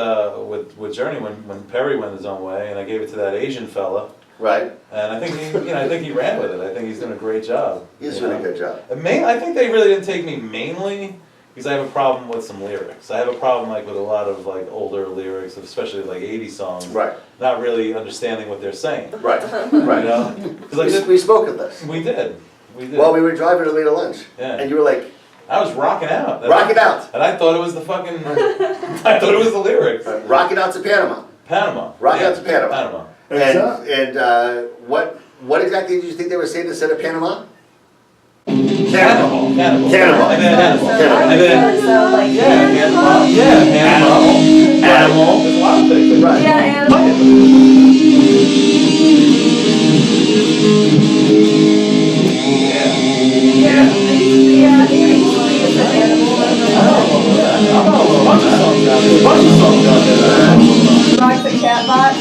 Speaker 3: Journey when Perry went his own way, and I gave it to that Asian fella,
Speaker 2: Right.
Speaker 3: and I think he ran with it. I think he's doing a great job.
Speaker 2: He's
Speaker 3: you
Speaker 2: doing a
Speaker 3: know?
Speaker 2: good job.
Speaker 3: I think they really didn't take me mainly because I have a problem with some lyrics. I have a problem with a lot of older lyrics, especially 80s songs.
Speaker 2: Right.
Speaker 3: Not really understanding what they're saying.
Speaker 2: Right.
Speaker 3: You
Speaker 2: Right.
Speaker 3: know? 'Cause
Speaker 2: We spoke of this.
Speaker 3: we did. We did.
Speaker 2: While we were driving to later lunch.
Speaker 3: Yeah.
Speaker 2: And you were like,
Speaker 3: I was rocking out.
Speaker 2: rock it out.
Speaker 3: And I thought it was the fucking. I thought it was the lyrics.
Speaker 2: Rock it out to Panama.
Speaker 3: Panama.
Speaker 2: Rock
Speaker 3: Yeah,
Speaker 2: out to Panama.
Speaker 3: Panama.
Speaker 2: And what exactly did you think they were saying instead of Panama?
Speaker 3: Cannibal.
Speaker 2: Cannibal.
Speaker 3: And then animal.
Speaker 2: Cannibal.
Speaker 3: And then.
Speaker 4: So like
Speaker 3: Yeah, animal. Yeah, animal. Animal. There's a lot of things.
Speaker 2: Right.
Speaker 4: Yeah, animal. Yeah. Yeah. Rock the cat box.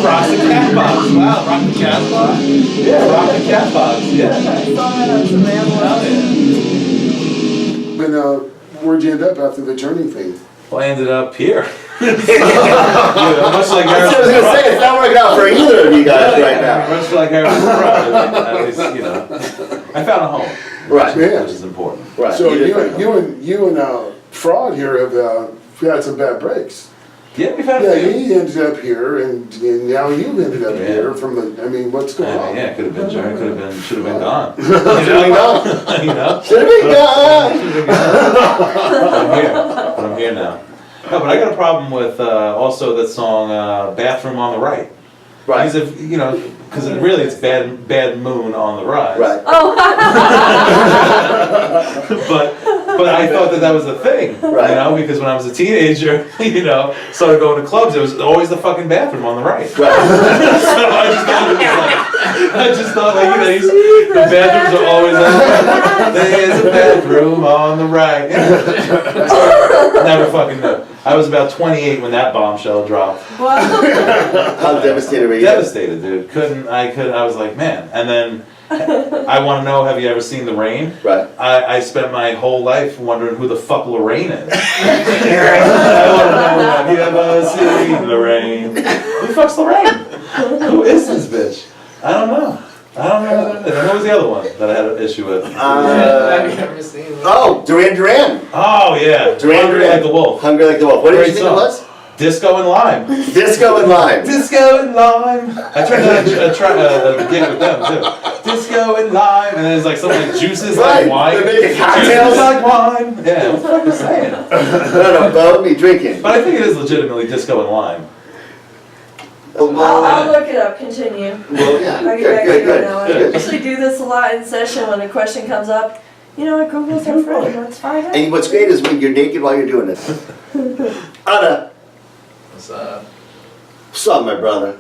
Speaker 3: Rock the cat box. Wow, rock the cat box. Yeah, rock the cat box. Yeah.
Speaker 4: I saw that on some animal.
Speaker 6: And where'd you end up after the Journey thing?
Speaker 3: Well, I ended up here. Much like
Speaker 2: I was going to say, it's not working out for either of you guys right now.
Speaker 3: Much like at least, I found a home.
Speaker 2: Right.
Speaker 6: Yeah.
Speaker 3: Which is important.
Speaker 2: Right.
Speaker 6: So
Speaker 2: did
Speaker 6: you and Frod here have had some bad breaks.
Speaker 3: Yeah, we've had
Speaker 6: Yeah,
Speaker 3: a few.
Speaker 6: he ended up here, and now you've ended up
Speaker 3: Yeah.
Speaker 6: here from the. I mean, what's going on?
Speaker 3: Yeah, could have been Journey, should have been gone.
Speaker 2: Should have been gone.
Speaker 3: You know?
Speaker 2: Should have been gone.
Speaker 3: But I'm here now. No, but I got a problem with also that song "Bathroom on the Right."
Speaker 2: Right.
Speaker 3: Because really it's bad moon on the rise.
Speaker 2: Right.
Speaker 4: Oh.
Speaker 3: But I thought that was a thing,
Speaker 2: Right.
Speaker 3: because when I was a teenager, started going to clubs, it was always the fucking bathroom on the right. So
Speaker 2: Right.
Speaker 3: I just thought the bathrooms are always on the right. There's a bathroom on the right. Never fucking knew. I was about 28 when that bombshell dropped.
Speaker 4: Well,
Speaker 2: How devastated were you?
Speaker 3: Devastated, dude. I was like, man. And then I want to know, have you ever seen The Rain?
Speaker 2: Right.
Speaker 3: I spent my whole life wondering who the fuck Lorraine is. I want to know, have you ever seen The Rain? Who the fuck's Lorraine? Who is this bitch? I don't know. And what was the other one that I had an issue with?
Speaker 5: Have you ever seen it?
Speaker 2: Oh, Duran Duran.
Speaker 3: Oh, yeah.
Speaker 2: Duran
Speaker 3: Hungry
Speaker 2: Duran.
Speaker 3: Like the Wolf.
Speaker 2: Hungry Like the Wolf. What did you
Speaker 3: Great
Speaker 2: think
Speaker 3: song.
Speaker 2: it was?
Speaker 3: Disco and Lime.
Speaker 2: Disco and Lime.
Speaker 3: Disco and Lime. I tried to get with them too. Disco and Lime. And then there's like something like juices
Speaker 2: Right.
Speaker 3: like wine.
Speaker 2: They're making cocktails.
Speaker 3: Juices like wine. Yeah, what the fuck are you saying?
Speaker 2: No, boat me drinking.
Speaker 3: But I think it is legitimately Disco and Lime.
Speaker 4: I'll look it up, continue.
Speaker 2: Well, yeah.
Speaker 4: I'll get back to you
Speaker 2: Good.
Speaker 4: now. I usually do this a lot in session when a question comes up. You know what, Google's our friend, let's find out.
Speaker 2: And what's great is when you're naked while you're doing it. Anna,
Speaker 5: What's up?
Speaker 2: what's up, my brother?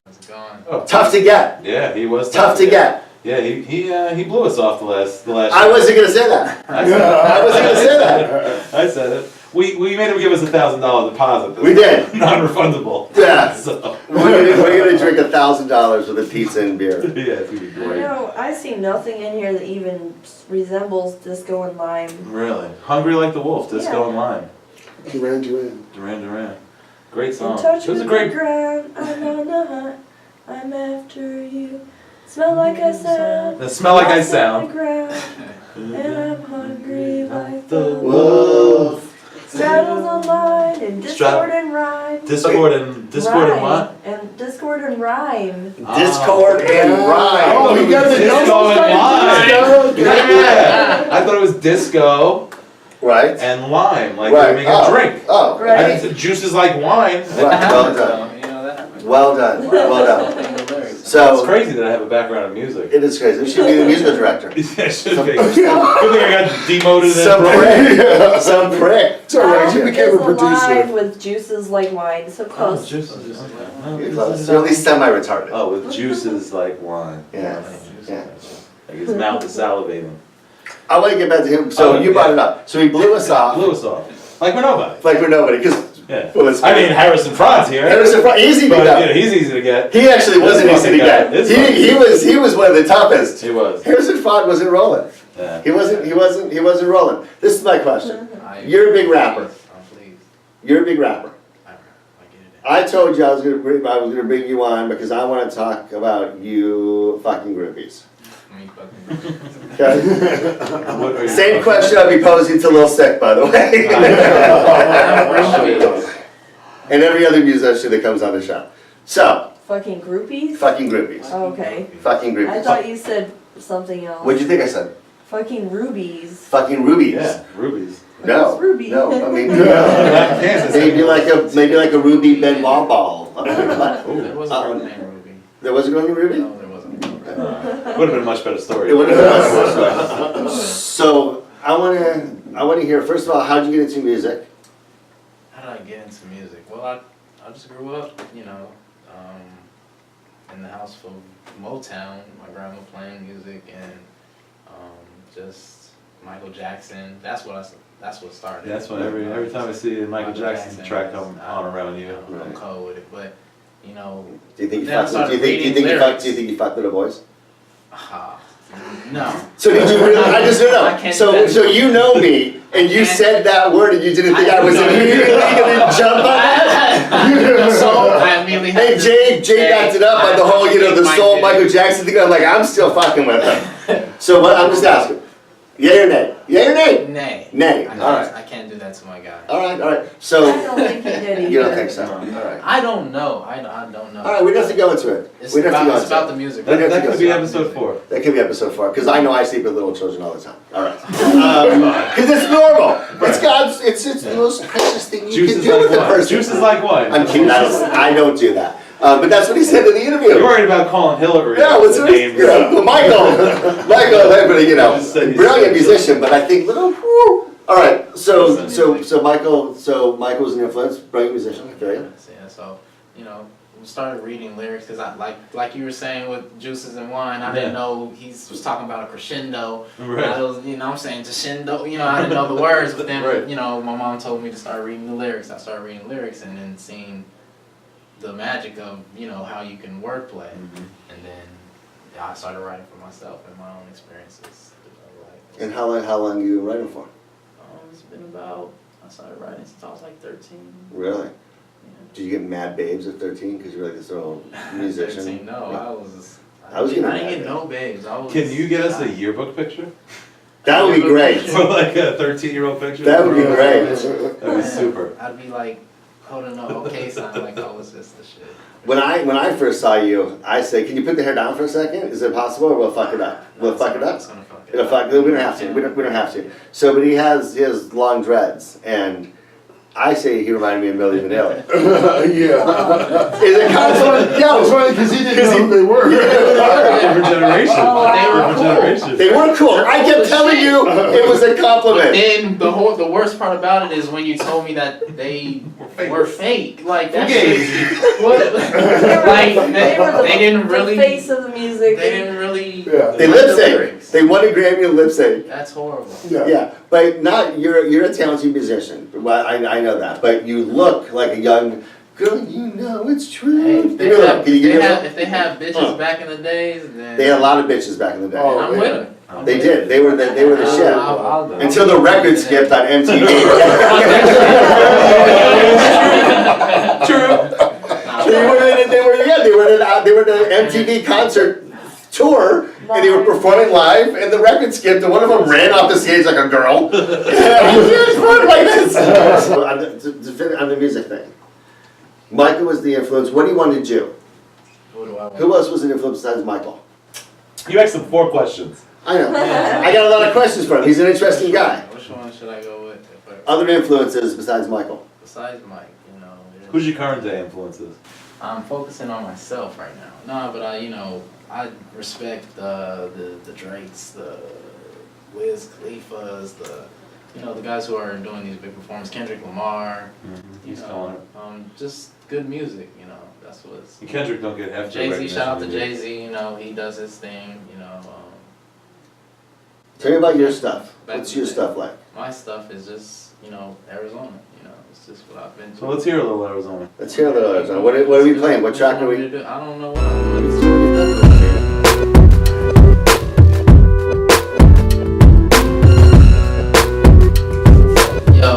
Speaker 5: How's it going?
Speaker 3: Oh,
Speaker 2: Tough to get.
Speaker 3: yeah, he was
Speaker 2: Tough to get.
Speaker 3: Yeah, he blew us off the last.
Speaker 2: I wasn't gonna say that.
Speaker 3: I said it.
Speaker 2: I wasn't gonna say that.
Speaker 3: I said it. We made him give us $1,000 deposit.
Speaker 2: We did.
Speaker 3: Non-refundable.
Speaker 2: Yeah.
Speaker 3: So.
Speaker 2: We're gonna drink $1,000 with a pizza and beer.
Speaker 3: Yeah, it's gonna be
Speaker 4: You
Speaker 3: great.
Speaker 4: know, I see nothing in here that even resembles Disco and Lime.
Speaker 3: Really? Hungry Like the Wolf, Disco
Speaker 4: Yeah.
Speaker 3: and Lime.
Speaker 6: Duran Duran.
Speaker 3: Duran Duran. Great
Speaker 4: In
Speaker 3: song.
Speaker 4: touch
Speaker 3: It was
Speaker 4: with
Speaker 3: a great.
Speaker 4: the ground, I'm on the hunt, I'm after you. Smell like I sound.
Speaker 3: The Smell Like I
Speaker 4: lost on
Speaker 3: Sound.
Speaker 4: the ground, and I'm hungry like the
Speaker 3: The
Speaker 2: Wolf.
Speaker 4: Straddles online and discord and rhyme.
Speaker 3: Discord and what?
Speaker 4: And discord and rhyme.
Speaker 2: Discord and rhyme.
Speaker 6: Oh, we got the
Speaker 3: Disco and Lime.
Speaker 6: Disco.
Speaker 3: Yeah. I thought it was disco
Speaker 2: Right?
Speaker 3: and lime, like
Speaker 2: Right.
Speaker 3: they make a drink.
Speaker 2: Oh,
Speaker 4: Right.
Speaker 3: I said juices like wine.
Speaker 2: right. Well done.
Speaker 5: You know that?
Speaker 2: Well done. Well done.
Speaker 3: It's
Speaker 2: So,
Speaker 3: crazy that I have a background in music.
Speaker 2: it is crazy. You should be the musical director.
Speaker 3: Yeah, it should be. Good thing I got demoted
Speaker 2: Some
Speaker 3: and
Speaker 2: prick. Some prick.
Speaker 6: It's alright, you
Speaker 4: Lime
Speaker 6: became a
Speaker 4: is alive
Speaker 6: producer.
Speaker 4: with juices like wine, so close.
Speaker 3: juices.
Speaker 2: You're close. You're at least semi-retarded.
Speaker 3: Oh, with juices like wine.
Speaker 2: Yeah. Yeah.
Speaker 3: Like his mouth is salivating.
Speaker 2: I want to get back to him. So
Speaker 3: Oh,
Speaker 2: you brought
Speaker 3: yeah.
Speaker 2: it up. So he blew us off.
Speaker 3: Blew us off. Like we're nobody.
Speaker 2: Like we're nobody. Because,
Speaker 3: Yeah.
Speaker 2: well, it's
Speaker 3: I mean, Harrison Frod's here.
Speaker 2: Harrison Ford, easy to
Speaker 3: But,
Speaker 2: get.
Speaker 3: he's easy to get.
Speaker 2: He actually wasn't
Speaker 3: This
Speaker 2: easy to
Speaker 3: fucking guy.
Speaker 2: get.
Speaker 3: This
Speaker 2: He was one of the toughest.
Speaker 3: He was.
Speaker 2: Harrison Ford wasn't rolling.
Speaker 3: Yeah.
Speaker 2: He wasn't rolling. This is my question. You're a big rapper.
Speaker 5: I'm pleased.
Speaker 2: You're a big rapper.
Speaker 5: I get it.
Speaker 2: I told you I was gonna bring you on because I want to talk about you fucking groupies.
Speaker 5: Me fucking.
Speaker 2: Okay?
Speaker 3: What are you-
Speaker 2: Same question I'll be posing to Lil Sick, by the way. And every other musician that comes on the show. So,
Speaker 4: Fucking groupies?
Speaker 2: fucking groupies.
Speaker 4: Oh, okay.
Speaker 2: Fucking
Speaker 4: I
Speaker 2: groupies.
Speaker 4: thought you said something else.
Speaker 2: What'd you think I said?
Speaker 4: Fucking rubies.
Speaker 2: Fucking rubies.
Speaker 3: Yeah, rubies.
Speaker 2: No.
Speaker 4: Who's Ruby?
Speaker 2: No, I mean,
Speaker 3: Kansas.
Speaker 2: maybe like a Ruby Benoit ball. What?
Speaker 5: There was a girl named Ruby.
Speaker 2: There was a girl named Ruby?
Speaker 5: No, there wasn't.
Speaker 3: Would have been a much better story.
Speaker 2: It would have been much more. So I wanna hear, first of all, how'd you get into music?
Speaker 5: How did I get into music? Well, I just grew up, in the house full of Motown. My grandma playing music and just Michael Jackson. That's what started.
Speaker 3: That's when every time I see a Michael Jackson track come on around you.
Speaker 5: I'm cold with it, but
Speaker 2: Do you think you
Speaker 5: Then I
Speaker 2: fucked?
Speaker 5: started
Speaker 2: Do you think
Speaker 5: reading lyrics.
Speaker 2: you fucked with the boys?
Speaker 5: no.
Speaker 2: So did you really? I just don't
Speaker 5: I
Speaker 2: know.
Speaker 5: can't
Speaker 2: So
Speaker 5: do that.
Speaker 2: so you know me, and you
Speaker 5: can't-
Speaker 2: said that word, and you didn't think I was
Speaker 5: No.
Speaker 2: immediately gonna jump on that?
Speaker 5: So I immediately had
Speaker 2: Hey,
Speaker 5: to
Speaker 2: Jay
Speaker 5: say,
Speaker 2: backed it up on the whole, the
Speaker 5: think
Speaker 2: soul
Speaker 5: Mike
Speaker 2: Michael
Speaker 5: did it.
Speaker 2: Jackson thing. I'm like, I'm still fucking with him. So what? I'm just asking. Yay or nay? Yay or nay?
Speaker 5: Nay.
Speaker 2: Nay.
Speaker 5: I
Speaker 2: All right.
Speaker 5: I can't do that to my guy.
Speaker 2: All right.
Speaker 4: I
Speaker 2: So
Speaker 4: don't think he did either.
Speaker 2: you don't think so? All right.
Speaker 5: I don't know. I don't know.
Speaker 2: All right. We don't have to go into it.
Speaker 5: It's
Speaker 2: We don't have to go
Speaker 5: about, it's
Speaker 2: into
Speaker 5: about
Speaker 2: it.
Speaker 5: the music.
Speaker 2: We don't have
Speaker 3: That
Speaker 2: to go
Speaker 3: could be
Speaker 2: into it.
Speaker 3: episode 4.
Speaker 2: That could be episode 4 because I know I sleep with little children all the time. All right. Because it's normal. It's God's. It's the most precious thing you
Speaker 3: Juices
Speaker 2: can do
Speaker 3: like
Speaker 2: with a
Speaker 3: wine.
Speaker 2: person.
Speaker 3: Juices like wine.
Speaker 2: I'm kidding. I don't do that. But that's what he said in the interview.
Speaker 3: You're worried about calling Hillary.
Speaker 2: Yeah, what's
Speaker 3: the
Speaker 2: the
Speaker 3: name?
Speaker 2: Michael, everybody,
Speaker 3: Just said you
Speaker 2: brilliant
Speaker 3: said-
Speaker 2: musician, but I think little. Whoo. All right, so Michael's an influence, brilliant musician. I feel you.
Speaker 5: Yeah, so you know, started reading lyrics because I like you were saying with Juices and Wine, I didn't know he was talking about a crescendo.
Speaker 3: Right.
Speaker 5: I was, you know what I'm saying, crescendo, you know, I didn't know the words, but then,
Speaker 3: Right.
Speaker 5: you know, my mom told me to start reading the lyrics. I started reading lyrics and then seeing the magic of, you know, how you can wordplay. And then I started writing for myself and my own experiences.
Speaker 2: And how long you writing for?
Speaker 5: It's been about, I started writing since I was like 13.
Speaker 2: Really?
Speaker 5: Yeah.
Speaker 2: Did you get mad babes at 13 because you were like this little musician?
Speaker 5: 13, no,
Speaker 2: I was getting
Speaker 5: didn't
Speaker 2: mad
Speaker 5: get no babes.
Speaker 3: Can you get us a yearbook picture?
Speaker 2: That would be great.
Speaker 3: For like a 13-year-old picture?
Speaker 2: That would be great.
Speaker 3: That'd be super.
Speaker 5: I'd be like holding an okay sign like I was just the shit.
Speaker 2: When I first saw you, I said, "Can you put the hair down for a second? Is it possible, or we'll fuck it up? We'll fuck it up.
Speaker 5: It's gonna fuck it
Speaker 2: It'll
Speaker 5: up.
Speaker 2: fuck. We don't have to. We don't have to." So, but he has long dreads, and I say he reminded me of Milli Vanilli.
Speaker 6: Yeah.
Speaker 2: Is it compliment?
Speaker 6: It's
Speaker 2: No.
Speaker 6: funny because he didn't know who they were.
Speaker 3: Different generation. Different generation.
Speaker 2: They were cool. I kept telling you it was a
Speaker 5: But
Speaker 2: compliment.
Speaker 5: then the worst part about it is when you told me that they were fake. Like that
Speaker 3: Okay.
Speaker 5: shit. What? Like
Speaker 4: They were
Speaker 5: they didn't really.
Speaker 4: the face of the music.
Speaker 5: They didn't really.
Speaker 6: Yeah.
Speaker 2: They
Speaker 5: like
Speaker 2: lip
Speaker 5: the
Speaker 2: sync.
Speaker 5: lyrics.
Speaker 2: They won a Grammy in lip sync.
Speaker 5: That's horrible.
Speaker 2: Yeah, but not you're a talented musician. Well, I know that, but you look like a young girl. You know it's true.
Speaker 5: Hey,
Speaker 2: Give me a little. Can you give me a little?
Speaker 5: if they have bitches back in the days, then
Speaker 2: They had a lot of bitches back in the day.
Speaker 6: Oh,
Speaker 5: I'm
Speaker 6: yeah.
Speaker 5: with them.
Speaker 2: They did. They were the shit.
Speaker 5: I'll
Speaker 2: Until the record skipped on MTV.
Speaker 3: True.
Speaker 2: They were the MTV concert tour, and they were performing live, and the record skipped, and one of them ran off the stage like a girl. It's fun like this. So on the music thing, Michael was the influence. What do you want to do?
Speaker 5: What do I want?
Speaker 2: Who else was an influence besides Michael?
Speaker 3: You asked him 4 questions.
Speaker 2: I know. I got a lot of questions for him. He's an interesting guy.
Speaker 5: Which one should I go with?
Speaker 2: Other influences besides Michael.
Speaker 5: Besides Mike, you know.
Speaker 3: Who's your current day influences?
Speaker 5: I'm focusing on myself right now. No, but I respect the Drakes, the Wiz Khalifas, the guys who are doing these big performances. Kendrick Lamar.
Speaker 3: He's calling it.
Speaker 5: Just good music. You know, that's what's.
Speaker 3: And Kendrick don't get half the
Speaker 5: Jay-Z,
Speaker 3: recognition
Speaker 5: shout out to
Speaker 3: he needs.
Speaker 5: Jay-Z. You know, he does his thing. You know.
Speaker 2: Tell me about your stuff.
Speaker 5: Back
Speaker 2: What's
Speaker 5: to
Speaker 2: your
Speaker 5: the-
Speaker 2: stuff like?
Speaker 5: My stuff is just Arizona. You know, it's just what I've been.
Speaker 3: So let's hear a little Arizona.
Speaker 2: Let's hear a little Arizona. What are we playing? What track are we?
Speaker 5: I don't know what I'm doing. Yo,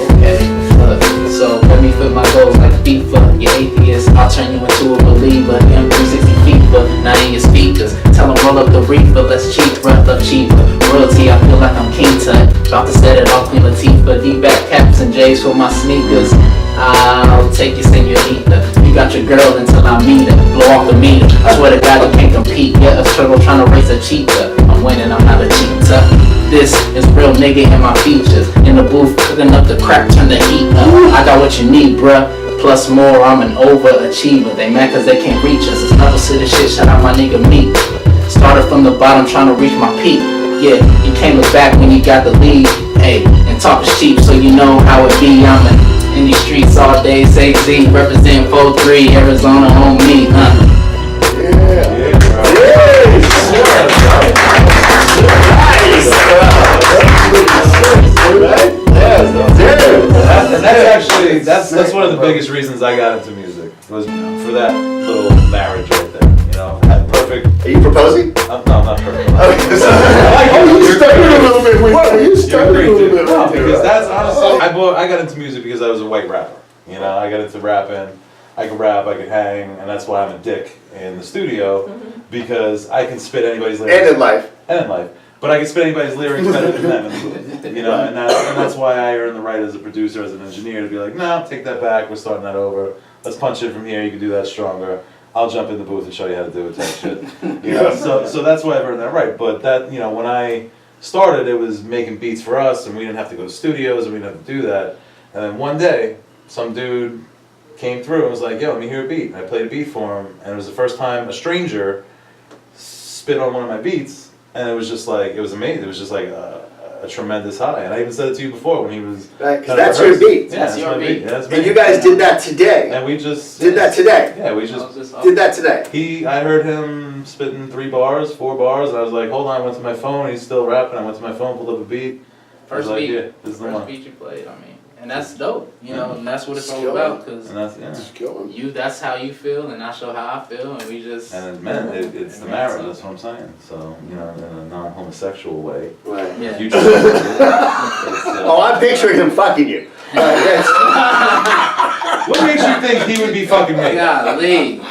Speaker 5: okay, look, so let me fit my goals like FIFA. You atheist, I'll turn you into a believer. M360 FIFA, now in your speakers. Tell them roll up the reefer, let's cheat, breath up cheaper. Royalty, I feel like I'm King Tut. About to set it off, Queen Latifah. D-back caps and J's for my sneakers. I'll take you, senorita. You got your girl until I meet her. Blow off the meter. I swear to God, you can't compete. Yeah, a turtle trying to race a cheetah. I'm winning, I'm not a cheetah. This is real nigga in my features. In the booth, cooking up the crap, turn the heat up. I got what you need, bruh. Plus more, I'm an overachiever. They mad cause they can't reach us. It's level city shit, shout out my nigga Meek. Started from the bottom, trying to reach my peak. Yeah, you came back when you got the lead. Hey, and talk is cheap, so you know how it be. I'm in these streets all day, say Z. Represent 4-3, Arizona on me,
Speaker 3: That's one of the biggest reasons I got into music was for that little marriage right there. You know, that perfect.
Speaker 2: Are you proposing?
Speaker 3: No, I'm not perfect.
Speaker 6: You stuttered a little bit with You stuttered a little bit.
Speaker 3: No, because that's honestly, I got into music because I was a white rapper. You know, I got into rapping. I could rap, I could hang, and that's why I'm a dick in the studio because I can spit anybody's lyrics.
Speaker 2: And in life.
Speaker 3: And in life. But I can spit anybody's lyrics better than them in the booth. You know, and that's why I earn the right as a producer, as an engineer, to be like, no, take that back, we're starting that over. Let's punch it from here, you can do that stronger. I'll jump in the booth and show you how to do it type shit. You know, so that's why I've earned that right. But that, you know, when I started, it was making beats for us, and we didn't have to go to studios, and we didn't have to do that. And then one day, some dude came through and was like, yo, let me hear a beat. And I played a beat for him, and it was the first time a stranger spit on one of my beats, and it was just like, it was amazing. It was just like, a tremendous high. And I even said it to you before when he was.
Speaker 2: Right, because that's your beat.
Speaker 3: Yeah, that's my beat. Yeah, that's
Speaker 2: And
Speaker 3: me.
Speaker 2: you guys did that today.
Speaker 3: And we just
Speaker 2: Did that today.
Speaker 3: Yeah, we just
Speaker 2: Did that today.
Speaker 3: I heard him spitting 3 bars, 4 bars. I was like, hold on, I went to my phone. He's still rapping. I went to my phone, pulled up a beat.
Speaker 5: First
Speaker 3: like,
Speaker 5: beat,
Speaker 3: yeah, this is the one.
Speaker 5: first beat you played, I mean, and that's dope, you know, and that's what it's all
Speaker 6: Skill.
Speaker 5: about, cause
Speaker 3: And that's
Speaker 6: It's killing.
Speaker 5: that's how you feel, and I show how I feel, and we just.
Speaker 3: And man, it's the marriage. That's what I'm saying. So in a non-homosexual way.
Speaker 2: Right.
Speaker 5: Yeah.
Speaker 3: You just,
Speaker 2: Oh, I'm picturing him fucking you.
Speaker 3: what makes you think he would be fucking me?
Speaker 5: Golly,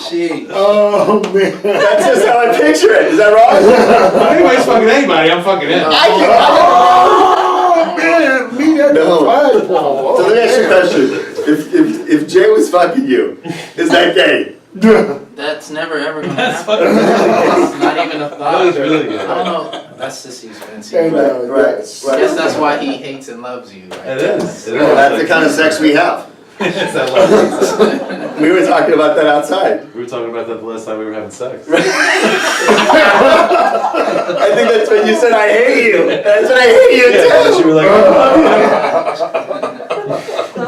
Speaker 5: shit.
Speaker 6: Oh man.
Speaker 2: That's just how I picture it. Is that wrong?
Speaker 3: If anybody's fucking anybody, I'm fucking him.
Speaker 6: Oh man, me at the
Speaker 2: No.
Speaker 6: flagpole.
Speaker 2: So let me ask you a question. If Jay was fucking you, is that gay?
Speaker 5: That's never ever gonna
Speaker 3: That's
Speaker 5: happen.
Speaker 3: fucking
Speaker 5: It's not even a thought.
Speaker 3: That was really good.
Speaker 5: I don't know. That's just he's fancy.
Speaker 6: Hey,
Speaker 5: I
Speaker 6: no,
Speaker 2: Right,
Speaker 6: yes.
Speaker 2: right.
Speaker 5: guess that's why he hates and loves you. Right?
Speaker 3: It is. It is.
Speaker 2: Well, that's the kind of sex we have.
Speaker 3: It's that love.
Speaker 2: We were talking about that outside.
Speaker 3: We were talking about that the last time we were having sex.
Speaker 2: I think that's when you said I hate you. That's when I hate you
Speaker 3: Yeah, and she
Speaker 2: too.
Speaker 3: was like,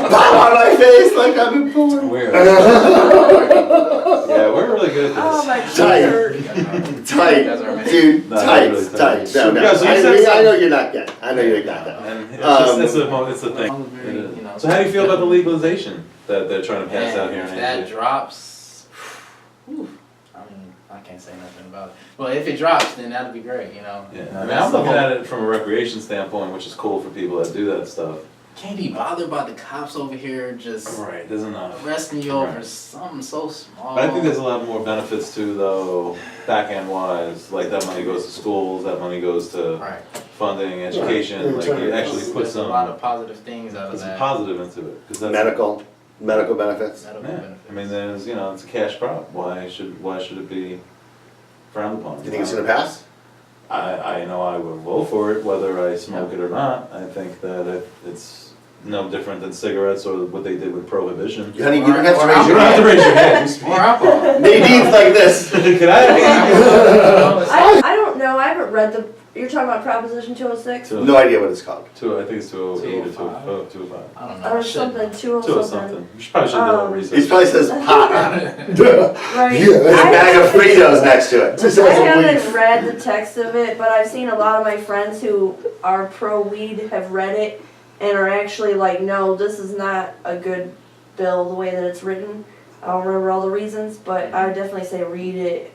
Speaker 2: Pop on my face like I'm in porn.
Speaker 3: weird. Yeah, we're really good at
Speaker 4: Oh,
Speaker 3: this.
Speaker 4: my
Speaker 2: Tight.
Speaker 4: shirt.
Speaker 2: Tight, dude,
Speaker 3: No,
Speaker 2: tight,
Speaker 3: really
Speaker 2: tight.
Speaker 3: tight.
Speaker 2: No, no.
Speaker 3: Yeah, so you said
Speaker 2: I
Speaker 3: something-
Speaker 2: know you're not gay. I know you're not gay.
Speaker 3: And it's just, it's a thing.
Speaker 5: I'm very,
Speaker 3: It is.
Speaker 5: you know,
Speaker 3: So how do you feel about the legalization that they're trying to pass
Speaker 5: man,
Speaker 3: out here in
Speaker 5: if that
Speaker 3: Asia?
Speaker 5: drops, whew, I mean, I can't say nothing about it. But if it drops, then that'd be great, you know.
Speaker 3: Yeah, I mean, I'm looking at it from a recreation standpoint, which is cool for people that do that stuff.
Speaker 5: Can't be bothered by the cops over here just
Speaker 3: Right, there's enough.
Speaker 5: arresting you over
Speaker 3: Right.
Speaker 5: something so small.
Speaker 3: But I think there's a lot more benefits too, though, back end wise. Like that money goes to schools, that money goes to
Speaker 5: right.
Speaker 3: funding, education.
Speaker 6: Right.
Speaker 3: Like you actually put
Speaker 5: There's a lot
Speaker 3: some
Speaker 5: of positive things out of
Speaker 3: some
Speaker 5: that.
Speaker 3: positive into it. 'Cause that's,
Speaker 2: Medical benefits.
Speaker 5: Medical
Speaker 3: Yeah,
Speaker 5: benefits.
Speaker 3: I mean, there's it's a cash crop. Why should it be frowned upon?
Speaker 2: You think it's gonna pass?
Speaker 3: I know I would vote for it, whether I smoke it or not. I think that it's no different than cigarettes or what they did with prohibition.
Speaker 2: Honey, you don't have to
Speaker 5: Or
Speaker 2: raise
Speaker 3: You
Speaker 2: your
Speaker 3: don't have to
Speaker 2: hand.
Speaker 3: raise your hand. You speak.
Speaker 5: More alcohol.
Speaker 2: Nadine's like this.
Speaker 3: Can I?
Speaker 4: I don't know, I haven't read the, you're talking about Proposition 206?
Speaker 2: No idea what it's called.
Speaker 3: I think it's 208 or
Speaker 5: 205.
Speaker 3: 205.
Speaker 5: I don't know.
Speaker 4: Or
Speaker 5: Shit.
Speaker 4: something, 2 or
Speaker 3: 2 or
Speaker 4: something.
Speaker 3: something. You probably should have done
Speaker 2: He
Speaker 3: research.
Speaker 2: probably says pot on it.
Speaker 4: Right.
Speaker 6: Yeah,
Speaker 2: There's a bag of Fritos next to it.
Speaker 6: Just
Speaker 4: I
Speaker 6: as a
Speaker 4: haven't
Speaker 6: leaf.
Speaker 4: read the text of it, but I've seen a lot of my friends who are pro-weed have read it and are actually like, no, this is not a good bill the way that it's written. I don't remember all the reasons, but I would definitely say read it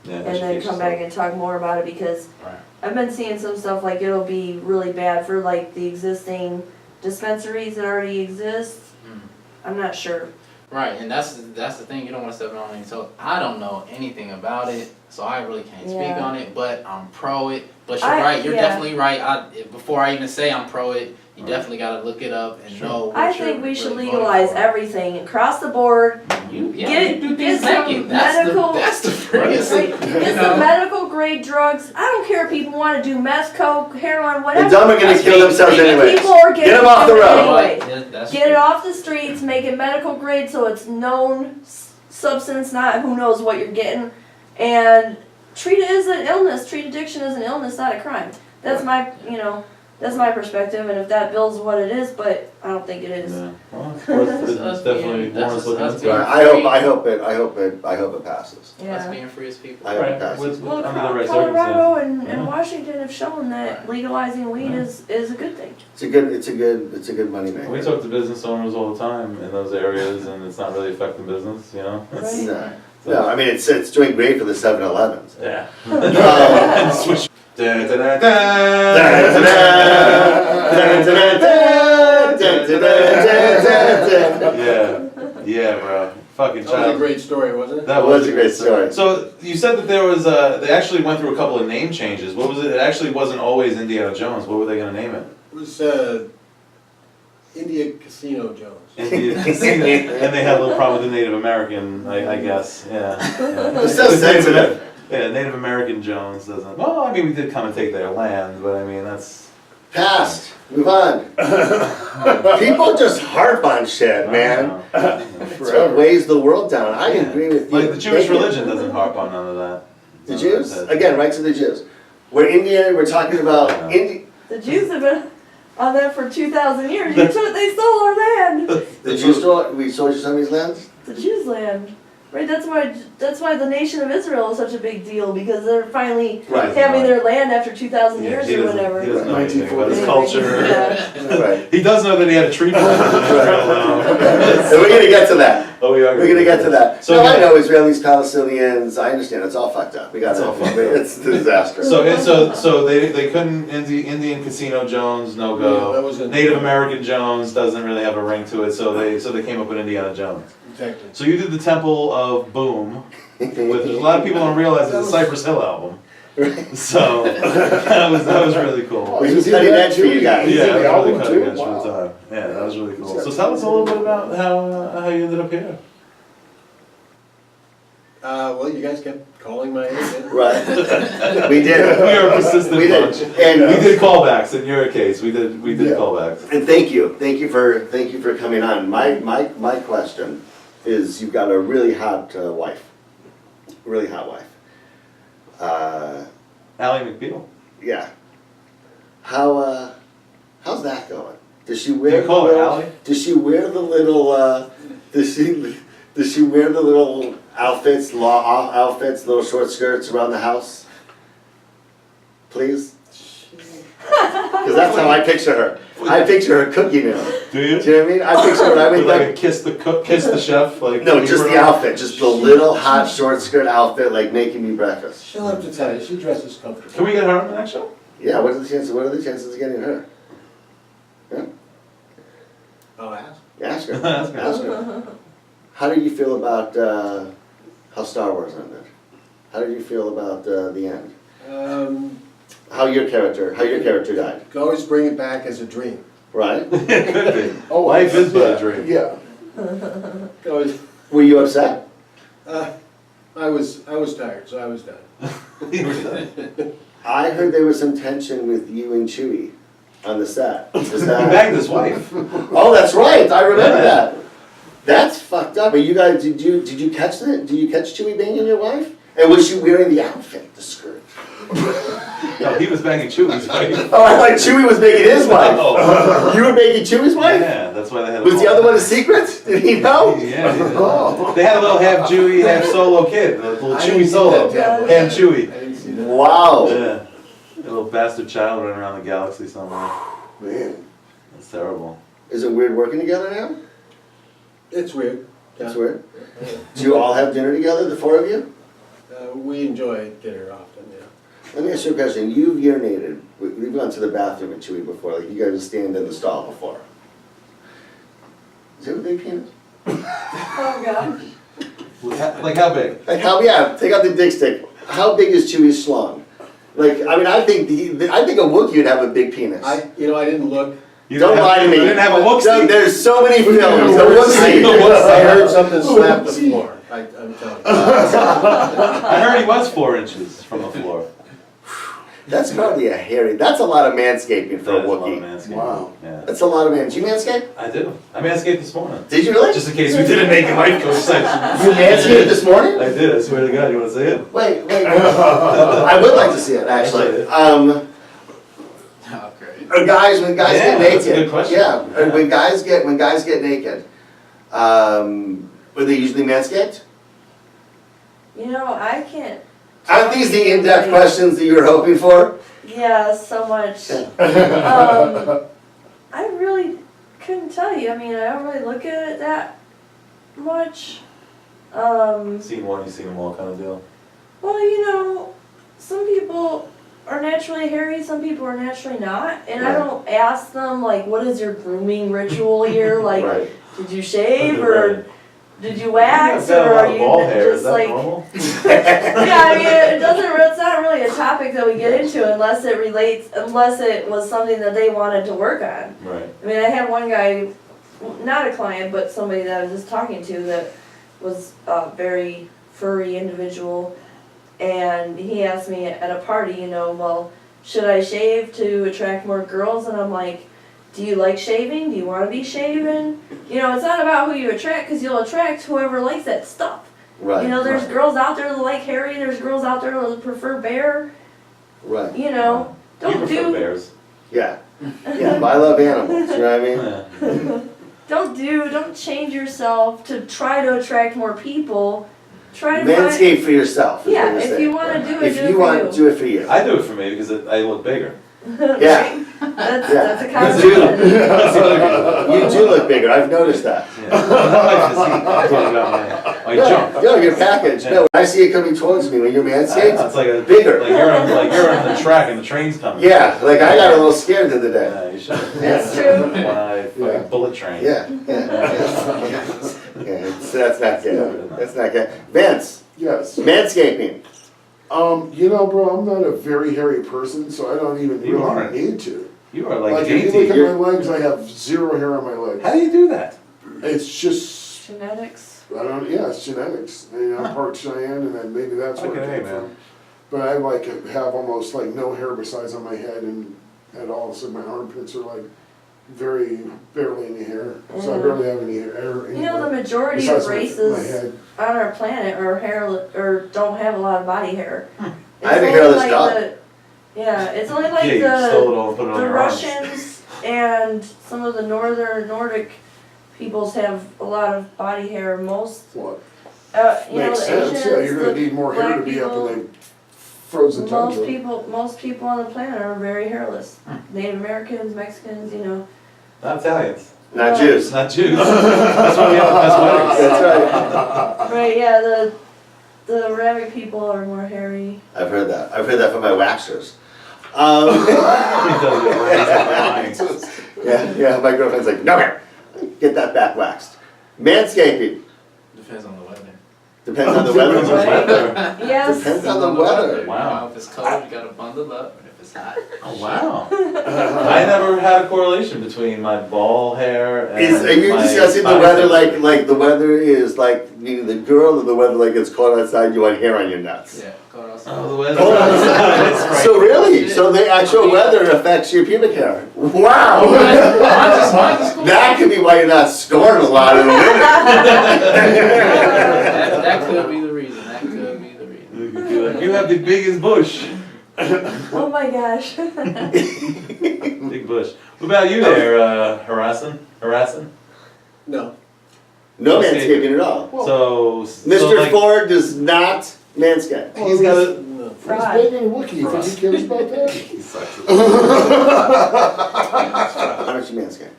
Speaker 3: Yeah,
Speaker 4: and then
Speaker 3: education
Speaker 4: come
Speaker 3: stuff.
Speaker 4: back and talk more about it because
Speaker 5: Right.
Speaker 4: I've been seeing some stuff like it'll be really bad for like the existing dispensaries that already exist.
Speaker 5: Mm.
Speaker 4: I'm not sure.
Speaker 5: Right, and that's the thing. You don't want to step on any toes. I don't know anything about it, so I really can't speak
Speaker 4: Yeah.
Speaker 5: on it. But I'm pro it. But you're
Speaker 4: I-
Speaker 5: right. You're
Speaker 4: yeah.
Speaker 5: definitely right. Before I even say I'm pro it, you definitely got to look it up and know. What
Speaker 4: I
Speaker 5: you're
Speaker 4: think we should
Speaker 5: really voting
Speaker 4: legalize
Speaker 5: for.
Speaker 4: everything across the board. Get some medical-
Speaker 5: That's the freest.
Speaker 4: Like, get some medical grade drugs. I don't care if people want to do meth, coke, heroin,
Speaker 2: The
Speaker 4: whatever.
Speaker 2: dumb are gonna
Speaker 5: That's
Speaker 2: kill
Speaker 5: me.
Speaker 2: themselves
Speaker 5: Get
Speaker 2: anyways.
Speaker 4: People are
Speaker 2: Get them off the
Speaker 4: getting
Speaker 2: road.
Speaker 4: anyway. Get it off the streets, make it medical grade so it's known substance, not who knows what you're getting. And treat it as an illness. Treat addiction as an illness, not a crime. That's my, that's my perspective. And if that bill's what it is, but I don't think it is.
Speaker 3: Yeah, well, it's definitely warrants looking
Speaker 5: us
Speaker 3: into.
Speaker 5: being-
Speaker 2: I hope it passes.
Speaker 5: Us
Speaker 4: Yeah.
Speaker 5: being free as people.
Speaker 2: I hope it
Speaker 3: Right,
Speaker 2: passes.
Speaker 3: with,
Speaker 4: Well,
Speaker 3: under the right
Speaker 4: Colorado
Speaker 3: circumstances.
Speaker 4: and
Speaker 3: Yeah.
Speaker 4: Washington have shown that legalizing weed
Speaker 3: Yeah.
Speaker 4: is a good thing.
Speaker 2: It's a good money maker.
Speaker 3: We talk to business owners all the time in those areas, and it's not really affecting business, It's-
Speaker 4: Right.
Speaker 2: No, I mean it's doing great for the 7-Elevens.
Speaker 3: Yeah.
Speaker 2: Um,
Speaker 3: Switch. Yeah, bro. Fucking
Speaker 8: That was a
Speaker 3: child.
Speaker 8: great story, wasn't it?
Speaker 3: That
Speaker 2: was a great story.
Speaker 3: So you said that there was they actually went through a couple of name changes. What was it? It actually wasn't always Indiana Jones. What were they gonna name it?
Speaker 8: It was India Casino Jones.
Speaker 3: Indiana Casino. And they had a little problem with the Native American, I guess. Yeah.
Speaker 2: It's so sensitive.
Speaker 3: Yeah, Native American Jones doesn't. Well, I mean, we did come and take their land, but I mean that's.
Speaker 2: Past. Move on. People just harp on shit, man. That's what weighs the world down. I agree with you.
Speaker 3: Like the Jewish
Speaker 2: Thank you.
Speaker 3: religion doesn't harp on none of that.
Speaker 2: The Jews? Again, right to the Jews. We're talking about
Speaker 4: The Jews have been on that for 2,000 years. They stole our land.
Speaker 2: We sold you some of these lands?
Speaker 4: The Jews' land. Right, that's why the nation of Israel is such a big deal, because they're finally
Speaker 2: Right.
Speaker 4: having their land after 2,000 years
Speaker 3: he
Speaker 4: or
Speaker 3: doesn't-
Speaker 4: whatever.
Speaker 3: He doesn't know anything about his
Speaker 4: Anyway,
Speaker 3: culture.
Speaker 4: Yeah.
Speaker 2: Right.
Speaker 3: He does know that he had a tree farm.
Speaker 2: So we're gonna get to that.
Speaker 3: Oh, we are.
Speaker 2: We're gonna get to that.
Speaker 3: So
Speaker 2: No,
Speaker 3: yeah.
Speaker 2: I know Israelis, Palestinians, I understand, it's all fucked up. We got
Speaker 3: It's all fucked up.
Speaker 2: It's a disaster.
Speaker 3: So they couldn't, Indian Casino Jones, no
Speaker 8: Yeah,
Speaker 3: go.
Speaker 8: that was it.
Speaker 3: Native American Jones doesn't really have a ring to it, so they came up with Indiana Jones.
Speaker 8: Exactly.
Speaker 3: So you did the Temple of Boom, which a lot of people don't realize is a Cypress Hill album. So that was really cool.
Speaker 2: We was cutting edge for you guys.
Speaker 3: Yeah,
Speaker 6: the
Speaker 3: that was
Speaker 6: album
Speaker 3: really cutting
Speaker 6: too?
Speaker 3: edge for
Speaker 6: Wow.
Speaker 3: the time. Yeah, that was really cool. So tell us a little bit about how you ended up here.
Speaker 8: Well, you guys kept calling my agent.
Speaker 2: Right. We did.
Speaker 3: We are a persistent
Speaker 2: We did.
Speaker 3: bunch.
Speaker 2: And
Speaker 3: We did callbacks in your case. We did
Speaker 6: Yeah.
Speaker 3: callbacks.
Speaker 2: And thank you for coming on. My question is, you've got a really hot wife, really hot wife.
Speaker 3: Ally McBeal.
Speaker 2: Yeah. How's that going? Does she wear?
Speaker 3: Do you call her
Speaker 2: the little-
Speaker 3: Ally?
Speaker 2: Does she wear the little? Does she wear the little outfits, little short skirts around the house? Please. Because that's how I picture her. I picture her cooking now.
Speaker 3: Do you?
Speaker 2: Do you know what I mean? I picture when I
Speaker 3: With
Speaker 2: wake
Speaker 3: like a
Speaker 2: up.
Speaker 3: kiss the cook, kiss the chef, like
Speaker 2: No, just the outfit, just the little hot short skirt outfit, like making me breakfast.
Speaker 8: She'll have to tell you, she dresses comfortably.
Speaker 3: Can we get her on the next show?
Speaker 2: Yeah, what are the chances? What are the chances of getting her? Yeah,
Speaker 8: I'll ask.
Speaker 2: ask her.
Speaker 3: Ask her.
Speaker 2: Ask her. How did you feel about how Star Wars ended? How did you feel about the end? How your character died?
Speaker 8: Always bring it back as a dream.
Speaker 2: Right?
Speaker 3: It could be.
Speaker 6: Oh,
Speaker 3: Life is but
Speaker 6: yeah,
Speaker 3: a dream.
Speaker 6: Yeah.
Speaker 8: Always,
Speaker 2: Were you upset?
Speaker 8: I was tired, so I was done.
Speaker 2: I heard there was some tension with you and Chewie on the set. Is
Speaker 3: He
Speaker 2: that?
Speaker 3: bagged his wife.
Speaker 2: Oh, that's right. I remember
Speaker 3: Yeah.
Speaker 2: that. That's fucked up. Are you guys? Did you catch that? Did you catch Chewie banging your wife? And was she wearing the outfit, the skirt?
Speaker 3: No, he was banging Chewie's wife.
Speaker 2: Oh, I thought Chewie was making his wife.
Speaker 3: Oh.
Speaker 2: You were making Chewie's wife?
Speaker 3: Yeah, that's why they had.
Speaker 2: Was the other one a secret? Did he know?
Speaker 3: Yeah. He did.
Speaker 2: Oh.
Speaker 3: They had a little half Chewie, half solo kid, a little
Speaker 8: I
Speaker 3: Chewie
Speaker 8: didn't see
Speaker 3: solo,
Speaker 8: that devil.
Speaker 3: ham Chewie.
Speaker 8: I didn't see that.
Speaker 2: Wow.
Speaker 3: Yeah, a little bastard child running around the galaxy somewhere.
Speaker 6: Man.
Speaker 3: That's terrible.
Speaker 2: Is it weird working together now?
Speaker 8: It's weird.
Speaker 2: That's weird. Do you all have dinner together, the four of you?
Speaker 8: We enjoy dinner often, yeah.
Speaker 2: Let me ask you a question. You've urinated. We've gone to the bathroom with Chewie before. Like you guys have stand in the stall before. Is it a big penis?
Speaker 4: Oh gosh.
Speaker 3: Like how big?
Speaker 2: Like how? Yeah. Take out the dick stick. How big is Chewie's schlong? Like I mean, I think a Wookiee would have a big penis.
Speaker 8: I didn't look.
Speaker 3: You
Speaker 2: Don't
Speaker 3: didn't
Speaker 2: lie
Speaker 3: have-
Speaker 2: to me.
Speaker 3: You didn't have a
Speaker 2: Doug,
Speaker 3: Wookiee?
Speaker 2: there's so many films.
Speaker 6: Yeah,
Speaker 2: A
Speaker 6: Wookiee.
Speaker 2: Wookiee.
Speaker 8: I heard something slap the floor. I'm telling you.
Speaker 3: I heard he was 4 inches from the floor.
Speaker 2: That's probably a hairy. That's a lot of manscaping for
Speaker 3: That
Speaker 2: a
Speaker 3: is a lot of
Speaker 2: Wookiee.
Speaker 3: manscaping.
Speaker 6: Wow.
Speaker 3: Yeah.
Speaker 2: That's a lot of man. Did you manscape?
Speaker 3: I do. I manscaped this morning.
Speaker 2: Did you really?
Speaker 3: Just in case we did a naked life coach section.
Speaker 2: You manscaped this morning?
Speaker 3: I did, I swear to God. You want to see it?
Speaker 2: Wait. I would like to see it actually.
Speaker 5: Oh, great.
Speaker 2: When guys
Speaker 3: Yeah,
Speaker 2: get naked.
Speaker 3: that's a good question.
Speaker 2: Yeah.
Speaker 3: Yeah.
Speaker 2: When guys get naked, were they usually manscaped?
Speaker 4: You know, I can't.
Speaker 2: Aren't these the in-depth questions that you were hoping for?
Speaker 4: Yeah, so much. I really couldn't tell you. I mean, I don't really look at it that much.
Speaker 3: Seen one, you seen them all kind of deal.
Speaker 4: Well, you know, some people are naturally hairy, some people are naturally not. And I
Speaker 2: Right.
Speaker 4: don't ask them, like, what is your grooming ritual here? Like,
Speaker 2: Right.
Speaker 4: did you shave
Speaker 3: Right.
Speaker 4: or did you wax?
Speaker 3: You've got a
Speaker 4: Or
Speaker 3: lot
Speaker 4: are
Speaker 3: of
Speaker 4: you
Speaker 3: ball hair, is
Speaker 4: just
Speaker 3: that
Speaker 4: like.
Speaker 3: normal?
Speaker 4: Yeah, I mean, it's not really a topic that we get into unless it was something that they wanted to work on.
Speaker 3: Right.
Speaker 4: I mean, I had one guy, not a client, but somebody that I was just talking to that was a very furry individual, and he asked me at a party, you know, well, should I shave to attract more girls? And I'm like, do you like shaving? Do you want to be shaven? You know, it's not about who you attract, because you'll attract whoever likes that stuff.
Speaker 2: Right.
Speaker 4: You know, there's
Speaker 2: right,
Speaker 4: girls out there that like hairy, there's girls out there that prefer bare.
Speaker 2: Right.
Speaker 4: You know,
Speaker 3: We
Speaker 4: don't
Speaker 3: prefer
Speaker 4: do.
Speaker 3: bears.
Speaker 2: Yeah. Yeah, but I love animals, you know what I mean?
Speaker 4: Don't change yourself to try to attract more people. Try to find,
Speaker 2: Manscape for yourself. Is
Speaker 4: yeah,
Speaker 2: what you're
Speaker 4: if you
Speaker 2: saying.
Speaker 4: want to do it,
Speaker 2: If
Speaker 4: do
Speaker 2: you
Speaker 4: it
Speaker 2: want,
Speaker 4: for
Speaker 2: do it for you.
Speaker 3: I do it for me because I look bigger.
Speaker 2: Yeah.
Speaker 4: That's a
Speaker 3: That's
Speaker 4: compliment.
Speaker 2: You do look bigger, I've noticed that.
Speaker 3: Yeah. Not my physique, I'm talking about my junk.
Speaker 2: Yo, your package. No, I see it coming towards me when you're Manscaped.
Speaker 3: It's like a
Speaker 2: Bigger.
Speaker 3: Like you're on the track and the train's coming.
Speaker 2: Yeah, like I got a little scared the other day.
Speaker 3: Yeah, you should.
Speaker 4: That's true.
Speaker 3: When I fucking bullet train.
Speaker 2: Yeah. Yeah, so that's not good. That's not good. Vance,
Speaker 6: Yes.
Speaker 2: manscaping.
Speaker 6: You know, bro, I'm not a very hairy person, so I don't even
Speaker 3: You
Speaker 6: really
Speaker 3: aren't.
Speaker 6: need to.
Speaker 3: You are like
Speaker 6: Like, if you
Speaker 3: dainty.
Speaker 6: look at
Speaker 2: You're-
Speaker 6: my legs, I have zero hair on my legs.
Speaker 3: How do you do that?
Speaker 6: It's just,
Speaker 4: Genetics.
Speaker 6: it's genetics. And I'm part Cheyenne, and then maybe that's where
Speaker 3: Okay,
Speaker 6: it came
Speaker 3: man.
Speaker 6: from. But I like have almost like no hair besides on my head and at all, so my armpits are like barely any hair. So I barely have any hair.
Speaker 4: You know, the majority
Speaker 6: besides
Speaker 4: of
Speaker 6: my
Speaker 4: races
Speaker 6: head.
Speaker 4: on our planet are hairless or don't have a lot of body hair.
Speaker 2: I have a
Speaker 4: It's
Speaker 2: hairless
Speaker 4: only
Speaker 2: dog.
Speaker 4: Yeah, it's only like
Speaker 3: Yeah, you stole it all and put it on
Speaker 4: the
Speaker 3: your arms.
Speaker 4: Russians and some of the Nordic peoples have a lot of body hair. Most,
Speaker 6: What?
Speaker 4: you know,
Speaker 6: Makes
Speaker 4: the
Speaker 6: sense,
Speaker 4: Asians,
Speaker 6: yeah, you're gonna
Speaker 4: the
Speaker 6: need more hair to
Speaker 4: black
Speaker 6: be up
Speaker 4: people,
Speaker 6: in the frozen tundra.
Speaker 4: most people on the planet are very hairless. Native Americans, Mexicans, you know.
Speaker 3: Not Italians.
Speaker 2: Not
Speaker 4: Well,
Speaker 2: Jews.
Speaker 3: It's not Jews. That's why we have the best weddings.
Speaker 2: That's right.
Speaker 4: Right, yeah, the Arabic people are more hairy.
Speaker 2: I've heard that. I've heard that from my waxers. Yeah, my girlfriend's like, no hair. Get that back waxed. Manscaping.
Speaker 5: Depends on the weather.
Speaker 2: Depends on the weather.
Speaker 4: Right. Yes.
Speaker 2: Depends on the weather.
Speaker 3: Wow.
Speaker 5: If it's cold, you gotta bundle up, and if it's hot.
Speaker 3: Oh, wow. I never had a correlation between my ball hair and
Speaker 2: Are you
Speaker 3: my
Speaker 2: discussing the
Speaker 3: body
Speaker 2: weather
Speaker 3: temperature.
Speaker 2: like the weather is like meaning the girl, or the weather like it's cold outside, you want hair on your nuts?
Speaker 5: Yeah, cold outside.
Speaker 3: Oh, the weather.
Speaker 2: Cold outside.
Speaker 3: It's right.
Speaker 2: So really, so the actual weather affects your pubic hair. Wow!
Speaker 5: Mine's cool.
Speaker 2: That could be why you're not scoring a lot in the winter.
Speaker 5: That could be the reason. That could be the reason.
Speaker 3: You have the biggest bush.
Speaker 4: Oh my gosh.
Speaker 3: Big bush. What about you there, harassing?
Speaker 8: No.
Speaker 2: No manscaping at all.
Speaker 3: So
Speaker 2: Mr.
Speaker 3: like,
Speaker 2: Ford does not manscape.
Speaker 3: he's got a.
Speaker 8: No.
Speaker 6: He's
Speaker 4: Frod.
Speaker 6: big and Wookiee, you think he cares about that?
Speaker 3: He sucks.
Speaker 2: How much you manscape?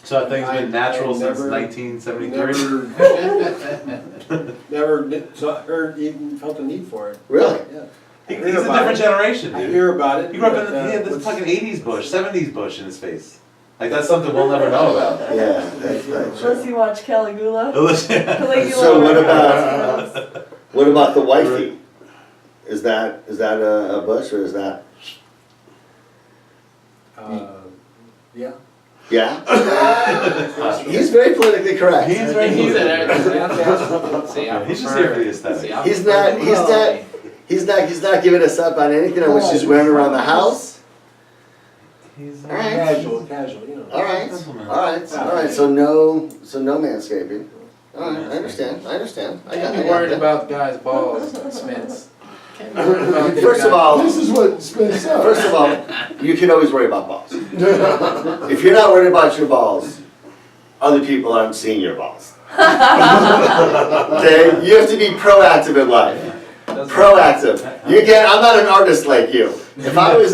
Speaker 3: So that thing's been natural
Speaker 8: I
Speaker 3: since
Speaker 8: never-
Speaker 3: 1973.
Speaker 8: Never even felt the need for it.
Speaker 2: Really?
Speaker 8: Yeah.
Speaker 3: He's
Speaker 8: I
Speaker 3: a
Speaker 8: hear about
Speaker 3: different
Speaker 8: it.
Speaker 3: generation,
Speaker 8: I
Speaker 3: dude.
Speaker 8: hear about it.
Speaker 3: He grew up in
Speaker 8: but,
Speaker 3: he had this
Speaker 8: what's-
Speaker 3: fucking 80s bush, 70s bush in his face. Like that's something we'll never know about.
Speaker 2: Yeah, that's right.
Speaker 4: Unless you watch Caligula.
Speaker 3: Yeah.
Speaker 2: So what about the wifey? Is that a bush or is that?
Speaker 8: Yeah.
Speaker 2: Yeah. He's very politically correct.
Speaker 3: He's right
Speaker 5: He's
Speaker 3: here.
Speaker 5: in everything. See, I
Speaker 3: He's just
Speaker 5: prefer-
Speaker 3: here for the aesthetic.
Speaker 5: see, I
Speaker 2: He's
Speaker 5: prefer
Speaker 2: not-
Speaker 5: quality.
Speaker 2: He's not giving us up on anything on which he's wearing around the house.
Speaker 3: He's
Speaker 2: All right.
Speaker 8: Casual, you know.
Speaker 2: All right.
Speaker 3: Gentleman.
Speaker 2: All right. So no manscaping. All right. I understand. I
Speaker 5: Can't be
Speaker 2: got
Speaker 5: worried
Speaker 2: that.
Speaker 5: about the guy's balls, Spence. Can't be worried about the
Speaker 2: First of
Speaker 5: guy-
Speaker 2: all,
Speaker 6: This is what Spence said.
Speaker 2: First of all, you can always worry about balls. If you're not worried about your balls, other people aren't seeing your balls. Okay? You have to be proactive in life. Proactive. I'm not an artist like you. If I was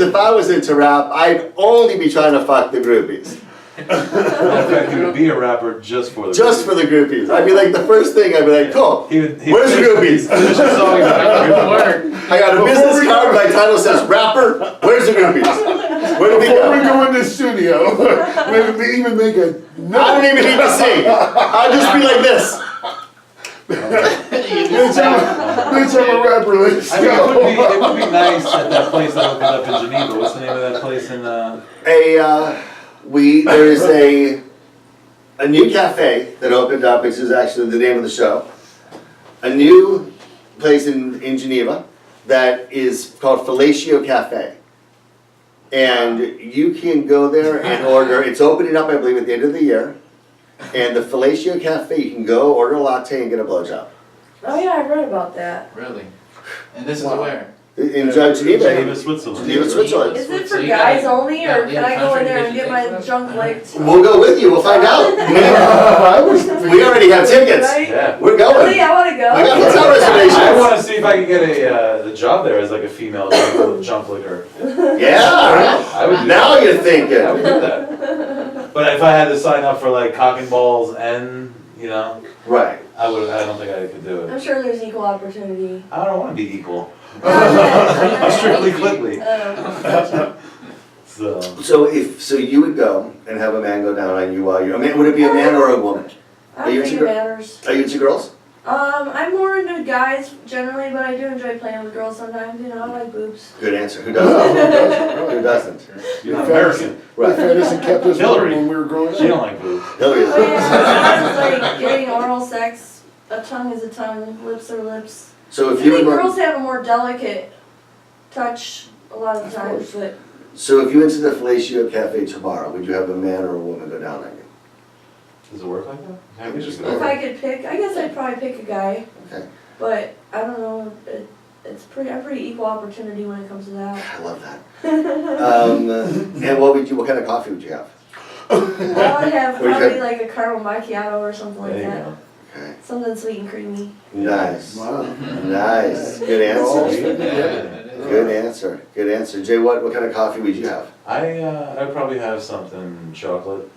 Speaker 2: into rap, I'd only be trying to fuck the groupies.
Speaker 3: In fact, he would be a rapper just for the
Speaker 2: Just for the groupies. I'd be like, the first thing, I'd be like, cool. Where's the groupies?
Speaker 3: Finish the song, he'd be like,
Speaker 5: Good work.
Speaker 2: I got a business card, my title says rapper. Where's the groupies? Where do we
Speaker 6: Before we
Speaker 2: go?
Speaker 6: go in the studio, maybe even make a
Speaker 2: I don't even need to sing. I'll just be like this.
Speaker 6: Let's have a rapper, let's
Speaker 3: I mean, it
Speaker 6: go.
Speaker 3: would be nice at that place that opened up in Geneva. What's the name of that place in
Speaker 2: There is a new cafe that opened up, which is actually the name of the show. A new place in Geneva that is called Felatio Cafe. And you can go there and order, it's opening up, I believe, at the end of the year. And the Felatio Cafe, you can go order a latte and get a blowjob.
Speaker 4: Oh yeah, I read about that.
Speaker 5: Really? And this is
Speaker 6: Wow.
Speaker 5: where?
Speaker 2: In Geneva,
Speaker 3: Geneva, Switzerland.
Speaker 2: Geneva, Switzerland.
Speaker 4: Is it
Speaker 5: So
Speaker 4: for
Speaker 5: you
Speaker 4: guys
Speaker 5: gotta-
Speaker 4: only, or
Speaker 5: yeah,
Speaker 4: can I go in there and
Speaker 5: contract
Speaker 4: get my
Speaker 5: education.
Speaker 4: junk licked?
Speaker 2: We'll go with you. We'll find out.
Speaker 6: I was thinking.
Speaker 2: We already have tickets.
Speaker 4: Right?
Speaker 3: Yeah.
Speaker 2: We're going.
Speaker 4: Really, I wanna go.
Speaker 2: We got hotel
Speaker 3: I
Speaker 2: reservations.
Speaker 3: want to see if I can get a job there as like a female junk licker.
Speaker 2: Yeah.
Speaker 3: I would do
Speaker 2: Now
Speaker 3: that.
Speaker 2: you're
Speaker 3: I would
Speaker 2: thinking.
Speaker 3: do that. But if I had to sign up for like cock and balls and, you know,
Speaker 2: Right.
Speaker 3: I don't think I could do
Speaker 4: I'm
Speaker 3: it.
Speaker 4: sure there's equal opportunity.
Speaker 3: I don't want to be equal.
Speaker 4: I'm
Speaker 3: Strictly quickly.
Speaker 4: Gotcha.
Speaker 2: So you would go and have a man go down on you while you're. I mean, would it be a man or a woman?
Speaker 4: I
Speaker 2: Are
Speaker 4: don't
Speaker 2: you
Speaker 4: think
Speaker 2: into
Speaker 4: it matters.
Speaker 2: Are you into girls?
Speaker 4: I'm more into guys generally, but I do enjoy playing with girls sometimes. You know, I like boobs.
Speaker 2: Good answer. Who
Speaker 6: Oh,
Speaker 2: doesn't?
Speaker 6: really?
Speaker 2: Who doesn't?
Speaker 3: You're not American.
Speaker 6: My fantasy kept us
Speaker 3: Hillary.
Speaker 6: warm when we were growing up.
Speaker 3: She don't like boobs.
Speaker 2: Hillary is.
Speaker 4: Oh yeah, as far as like getting oral sex, a tongue is a tongue, lips are lips.
Speaker 2: So
Speaker 4: I
Speaker 2: if you
Speaker 4: think
Speaker 2: were
Speaker 4: girls have a more delicate touch a lot of the times, but
Speaker 2: so if you went to the Felatio Cafe tomorrow, would you have a man or a woman go down on you?
Speaker 3: Does it work like that? I guess you
Speaker 2: Just
Speaker 3: could.
Speaker 4: if I could pick, I guess I'd probably pick a guy.
Speaker 2: Okay.
Speaker 4: But I don't know, I'm pretty equal opportunity when it comes to that.
Speaker 2: I love that. And what kind of coffee would you have?
Speaker 4: I would have
Speaker 2: What do you
Speaker 4: probably
Speaker 2: think?
Speaker 4: like a caramel macchiato or something like
Speaker 3: There you
Speaker 4: that.
Speaker 3: go.
Speaker 2: Okay.
Speaker 4: Something sweet and creamy.
Speaker 2: Nice.
Speaker 6: Wow.
Speaker 2: Nice. Good
Speaker 6: Oh,
Speaker 2: answer.
Speaker 6: yeah.
Speaker 2: Good answer. Good answer. Jay, what kind of coffee would you have?
Speaker 3: I'd probably have something chocolate,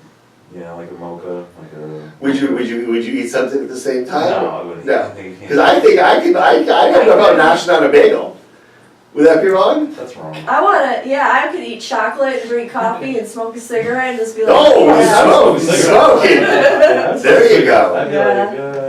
Speaker 3: you know, like a mocha, like a.
Speaker 2: Would you eat something at the same time?
Speaker 3: No, I wouldn't.
Speaker 2: No.
Speaker 3: Eat
Speaker 2: Because I think I don't know about gnashing on a bagel. Would that be wrong?
Speaker 3: That's wrong.
Speaker 4: I could eat chocolate and drink coffee and smoke a cigarette and just be like,
Speaker 2: Oh,
Speaker 4: yeah.
Speaker 2: smoking. There you go.
Speaker 3: I'd be like, yeah.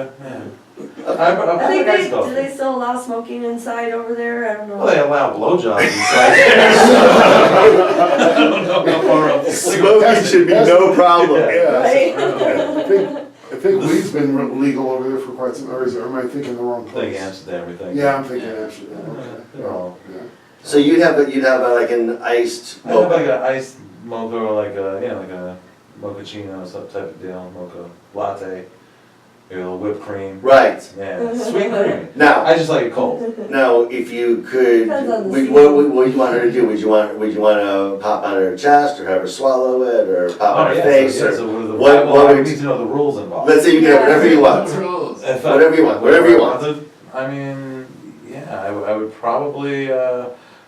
Speaker 4: I think
Speaker 3: nice
Speaker 4: do
Speaker 3: coffee.
Speaker 4: they still allow smoking inside over there? I don't know.
Speaker 3: Well, they allow blowjobs inside there. I don't know how far up the cigarette.
Speaker 2: Smoking should be no problem.
Speaker 6: Yeah.
Speaker 4: Right?
Speaker 6: I think weed's been legal over there for quite some, or am I thinking the wrong
Speaker 3: I think
Speaker 6: place?
Speaker 3: Amsterdam, everything.
Speaker 6: Yeah, I'm thinking Amsterdam, okay.
Speaker 3: They're all.
Speaker 6: Yeah.
Speaker 2: So you'd have like an iced
Speaker 3: I have like
Speaker 2: mocha.
Speaker 3: an iced mocha or like a mochaccino, some type of deal, mocha latte, maybe a little whipped cream.
Speaker 2: Right.
Speaker 3: Yeah, sweet and creamy.
Speaker 2: Now,
Speaker 3: I just like it cold.
Speaker 2: now, if you could,
Speaker 4: Depends on the
Speaker 2: what would you want her to do? Would you want to pop on her chest, or have her swallow it, or pop on her face,
Speaker 3: so,
Speaker 2: or
Speaker 3: so what are the,
Speaker 2: what
Speaker 3: I
Speaker 2: would-
Speaker 3: need to know the rules involved.
Speaker 2: let's say you can have whatever you want.
Speaker 5: Rules.
Speaker 3: If I-
Speaker 2: Whatever you want, whatever you want.
Speaker 3: I mean, yeah, I would probably,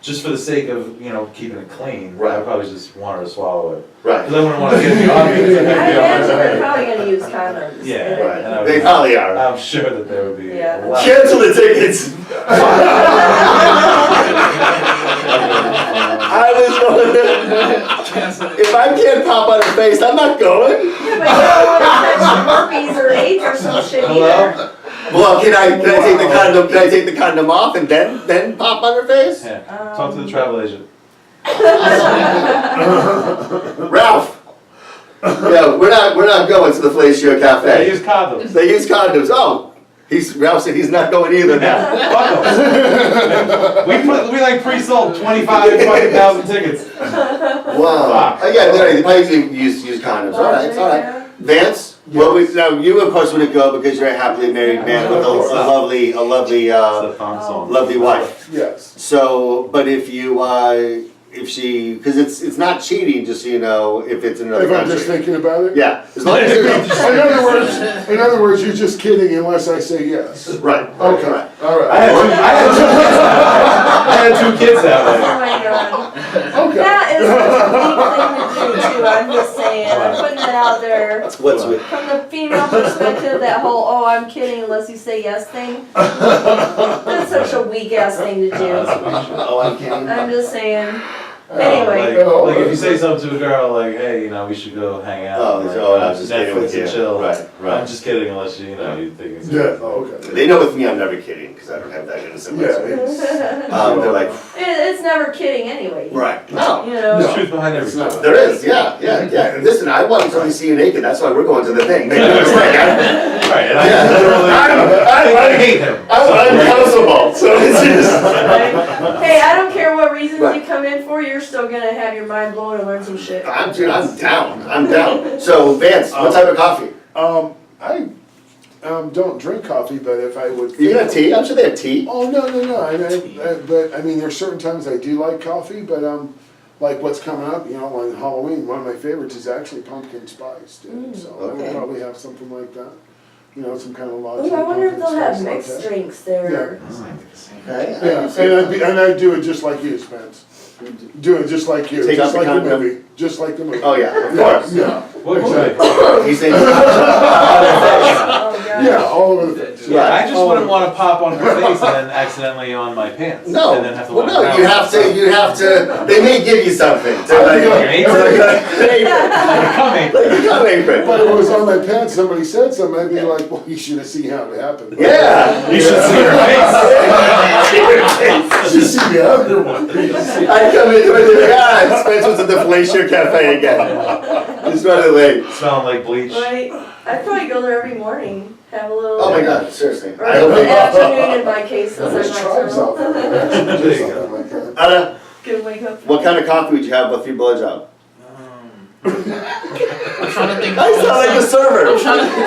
Speaker 3: just for the sake of, keeping it clean,
Speaker 2: Right.
Speaker 3: I'd probably just want her to swallow it.
Speaker 2: Right.
Speaker 3: Because I wouldn't want to get the obvious.
Speaker 4: I imagine they're probably gonna use condoms.
Speaker 3: Yeah,
Speaker 2: Right.
Speaker 3: and I
Speaker 2: They
Speaker 3: would,
Speaker 2: probably are.
Speaker 3: I'm sure that there would be
Speaker 4: Yeah.
Speaker 3: a lot.
Speaker 2: Cancel the tickets. I was going. If I can't pop on her face, I'm not going.
Speaker 4: Yeah, but you don't want to catch herpes or AIDS or some shit either.
Speaker 3: Hello?
Speaker 2: Well, can I take the condom? Can I take the condom off and then pop on her face?
Speaker 3: Yeah, talk to the travel agent.
Speaker 2: Ralph. Yeah, we're not going to the Felatio
Speaker 3: They
Speaker 2: Cafe.
Speaker 3: use condoms.
Speaker 2: They use condoms. Oh, Ralph said he's not going either now.
Speaker 3: Fuck 'em. we like pre-sold 20,000 tickets.
Speaker 2: Wow. Again, they probably use condoms. All right, it's all right. Vance, now you of course wouldn't go because you're a happily married man with a lovely
Speaker 3: It's a thong song.
Speaker 2: lovely wife.
Speaker 6: Yes.
Speaker 2: So, but if she, because it's not cheating, just so you know, if it's in another
Speaker 6: If I'm
Speaker 2: country.
Speaker 6: just thinking about it?
Speaker 2: Yeah, as long as you're,
Speaker 6: In other words, you're just kidding unless I say yes.
Speaker 2: right.
Speaker 6: Okay,
Speaker 2: Right.
Speaker 6: all right.
Speaker 3: I had two kids that
Speaker 4: Oh
Speaker 3: way.
Speaker 4: my god.
Speaker 6: Okay.
Speaker 4: That is a weak thing to do too, I'm just saying, I'm putting it out there.
Speaker 2: What's with?
Speaker 4: From the female perspective, that whole, oh, I'm kidding unless you say yes thing. That's such a weak ass thing to do.
Speaker 2: Oh, I'm kidding.
Speaker 4: I'm just saying. Anyway.
Speaker 3: Like if you say something to a girl like, hey, we should go hang out.
Speaker 2: Oh,
Speaker 3: like,
Speaker 2: I was just kidding
Speaker 3: Netflix
Speaker 2: with you.
Speaker 3: and chill.
Speaker 2: Right, right.
Speaker 3: I'm just kidding unless you think it's.
Speaker 6: Yeah, oh, okay.
Speaker 2: They know with me I'm never kidding because I don't have that innocent
Speaker 6: Yeah,
Speaker 2: way.
Speaker 6: it's,
Speaker 2: They're like,
Speaker 4: It's never kidding anyway.
Speaker 2: right. No.
Speaker 4: You know.
Speaker 3: There's truth behind
Speaker 6: It's
Speaker 3: everything.
Speaker 6: not.
Speaker 2: There is, yeah. And listen, I want to see you naked. That's why we're going to the thing. Make no mistake.
Speaker 3: Right, and I
Speaker 2: Yeah.
Speaker 3: literally I hate him.
Speaker 2: I'm uncountable, so it's just.
Speaker 4: Hey, I don't care what reasons
Speaker 2: Right.
Speaker 4: you come in for, you're still gonna have your mind blown and learn some shit.
Speaker 2: I'm down. I'm down. So Vance, what type of coffee?
Speaker 6: I don't drink coffee, but if I would.
Speaker 2: You got tea? I'm sure they have tea.
Speaker 6: Oh, no. But I mean, there's certain times I do like coffee, but like what's coming up, you know, on Halloween, one of my favorites is actually pumpkin spice, dude. So I would probably have something like that. You know, some kind of latte.
Speaker 4: Ooh, I wonder if
Speaker 6: pumpkin
Speaker 4: they'll have
Speaker 6: spice
Speaker 4: mixed
Speaker 6: latte.
Speaker 4: drinks there.
Speaker 2: Okay.
Speaker 6: Yeah, and I do it just like you, Spence. Do it just like you,
Speaker 2: Take
Speaker 6: just
Speaker 2: out the
Speaker 6: like the
Speaker 2: condom.
Speaker 6: movie, just like the movie.
Speaker 2: Oh yeah, of course.
Speaker 6: Yeah,
Speaker 3: What
Speaker 6: exactly.
Speaker 2: He's saying.
Speaker 4: Oh, God.
Speaker 6: Yeah, all over the place.
Speaker 3: Yeah, I just wouldn't want to pop on her face and then accidentally on my pants.
Speaker 2: No,
Speaker 3: And then have to
Speaker 2: well,
Speaker 3: walk
Speaker 2: no,
Speaker 3: around.
Speaker 2: you have to, they may give you something. To like,
Speaker 3: Come in.
Speaker 2: like a cum apron.
Speaker 6: But it was on my pants, somebody said something, I'd be like, well, you should have seen how it happened.
Speaker 2: Yeah.
Speaker 3: You should see her face.
Speaker 6: You should see the other one.
Speaker 2: I come into it, God, Spence was at the Felatio Cafe again. Just running late.
Speaker 3: Smelling like bleach.
Speaker 4: Right. I'd probably go there every morning, have a little.
Speaker 2: Oh my God, seriously.
Speaker 4: Or
Speaker 2: I
Speaker 4: in
Speaker 2: hope
Speaker 4: the
Speaker 2: they,
Speaker 4: afternoon in my case, since
Speaker 6: There's
Speaker 4: I'm
Speaker 6: tribes out
Speaker 4: nocturnal.
Speaker 6: there.
Speaker 3: There you go.
Speaker 6: Something like that.
Speaker 2: Anna,
Speaker 4: Can wake up.
Speaker 2: what kind of coffee would you have with your blowjob?
Speaker 5: I'm trying to think.
Speaker 2: I sound like a server.
Speaker 5: I'm trying to. You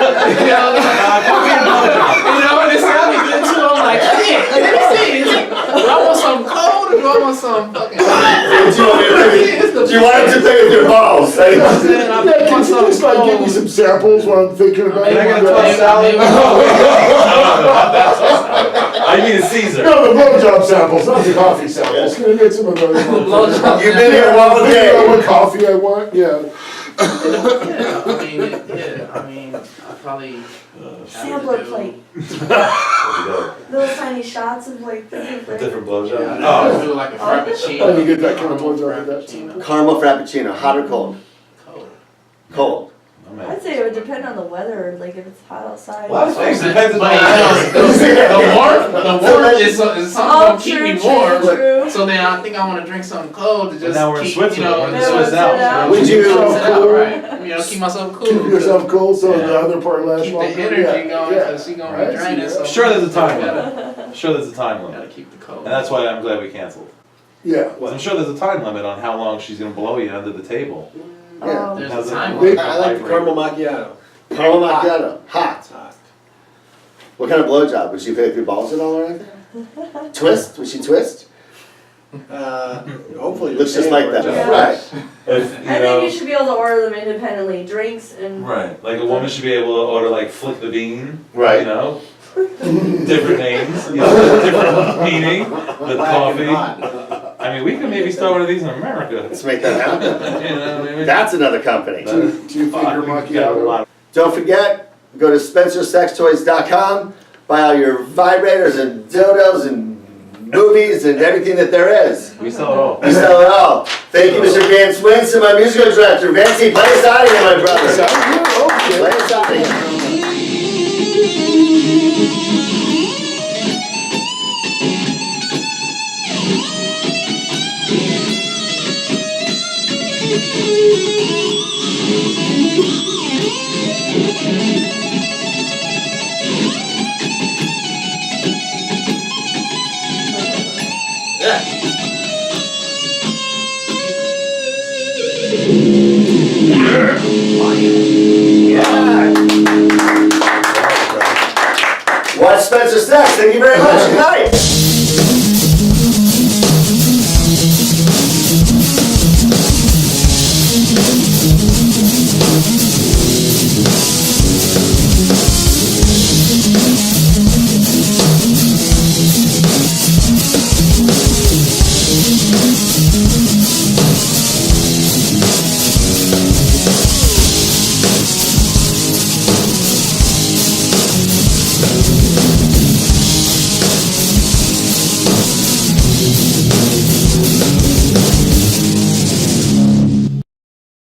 Speaker 5: know, and it sounded good too. I'm like, shit. Let me see. Do I want some cold or do I want some fucking hot?
Speaker 2: Do you want him to play with your balls?
Speaker 5: You know what I'm saying? I
Speaker 6: Yeah, can
Speaker 5: want
Speaker 6: you
Speaker 5: some
Speaker 6: just like give me
Speaker 5: cold.
Speaker 6: some samples while I'm thinking about
Speaker 3: Can I get a
Speaker 6: it?
Speaker 3: tossed salad?
Speaker 5: Maybe-
Speaker 3: I mean a Caesar.
Speaker 6: No, the blowjob samples, not the coffee samples. Can I get some of those?
Speaker 5: Blowjob.
Speaker 2: You've been here all
Speaker 6: You know
Speaker 2: day.
Speaker 6: what coffee I want? Yeah.
Speaker 5: Yeah, I mean, I probably.
Speaker 4: Sampler plate. Little tiny shots of like different.
Speaker 3: Different blowjob.
Speaker 5: Yeah,
Speaker 3: Oh.
Speaker 5: do like a frappuccino.
Speaker 6: Oh, you get that kind of blowjob with that?
Speaker 5: Frappuccino.
Speaker 2: Caramel Frappuccino, hot or cold?
Speaker 5: Cold.
Speaker 2: Cold.
Speaker 4: I'd say it would depend on the weather, like if it's hot outside.
Speaker 3: A lot of things depends on
Speaker 5: But you know, the warmth is something
Speaker 4: Oh,
Speaker 5: gonna keep
Speaker 4: true,
Speaker 5: me
Speaker 4: true,
Speaker 5: warm.
Speaker 4: true.
Speaker 5: So then I think I want to drink something cold to just
Speaker 3: now we're in
Speaker 5: keep,
Speaker 3: Switzerland,
Speaker 5: you know,
Speaker 3: we're in the
Speaker 4: Yeah,
Speaker 3: Swiss
Speaker 4: sit
Speaker 3: Alps.
Speaker 4: out.
Speaker 2: Would you-
Speaker 5: Sit out, right? You know, keep myself cool.
Speaker 6: Keep yourself cool so the other part lasts
Speaker 5: Keep the
Speaker 6: longer.
Speaker 5: energy
Speaker 6: Yeah,
Speaker 5: going
Speaker 6: yeah.
Speaker 5: because she gonna
Speaker 6: Right,
Speaker 5: be draining.
Speaker 6: see
Speaker 5: So
Speaker 6: that?
Speaker 3: Sure there's a time
Speaker 5: gotta,
Speaker 3: limit. I'm sure there's a time
Speaker 5: gotta
Speaker 3: limit.
Speaker 5: keep the cold.
Speaker 3: And that's why I'm glad we canceled.
Speaker 6: Yeah.
Speaker 3: 'Cause I'm sure there's a time limit on how long she's gonna blow you under the table.
Speaker 2: Yeah.
Speaker 5: There's
Speaker 3: How's
Speaker 5: a
Speaker 3: it-
Speaker 5: time
Speaker 6: They-
Speaker 5: limit.
Speaker 8: I like the caramel macchiato.
Speaker 2: Caramel Macchiato, hot.
Speaker 8: It's hot.
Speaker 2: What kind of blowjob? Would she play with your balls at all or anything? Twist? Would she twist?
Speaker 8: Hopefully.
Speaker 2: Looks just like that.
Speaker 4: Yeah.
Speaker 2: Right.
Speaker 3: If, you
Speaker 4: I
Speaker 3: know,
Speaker 4: think you should be able to order them independently, drinks and.
Speaker 3: right, like a woman should be able to order like flick the bean.
Speaker 2: Right.
Speaker 3: You know? Different names, you know, different meaning with coffee. I mean, we could maybe start one of these in America.
Speaker 2: Let's make that happen.
Speaker 3: You know, maybe.
Speaker 2: That's another company.
Speaker 6: Two-finger
Speaker 3: Fuck, we got a
Speaker 6: macchiato.
Speaker 3: lot.
Speaker 2: Don't forget, go to spencersextoys.com, buy all your vibrators and dildos and movies and everything that there is.
Speaker 3: We sell it all.
Speaker 2: We sell it all. Thank you, Mr. Vance Winston, my musical director. Vance, play us out of here, my brother. Play us out of here. Watch Spencer Sex. Thank you very much. Good night.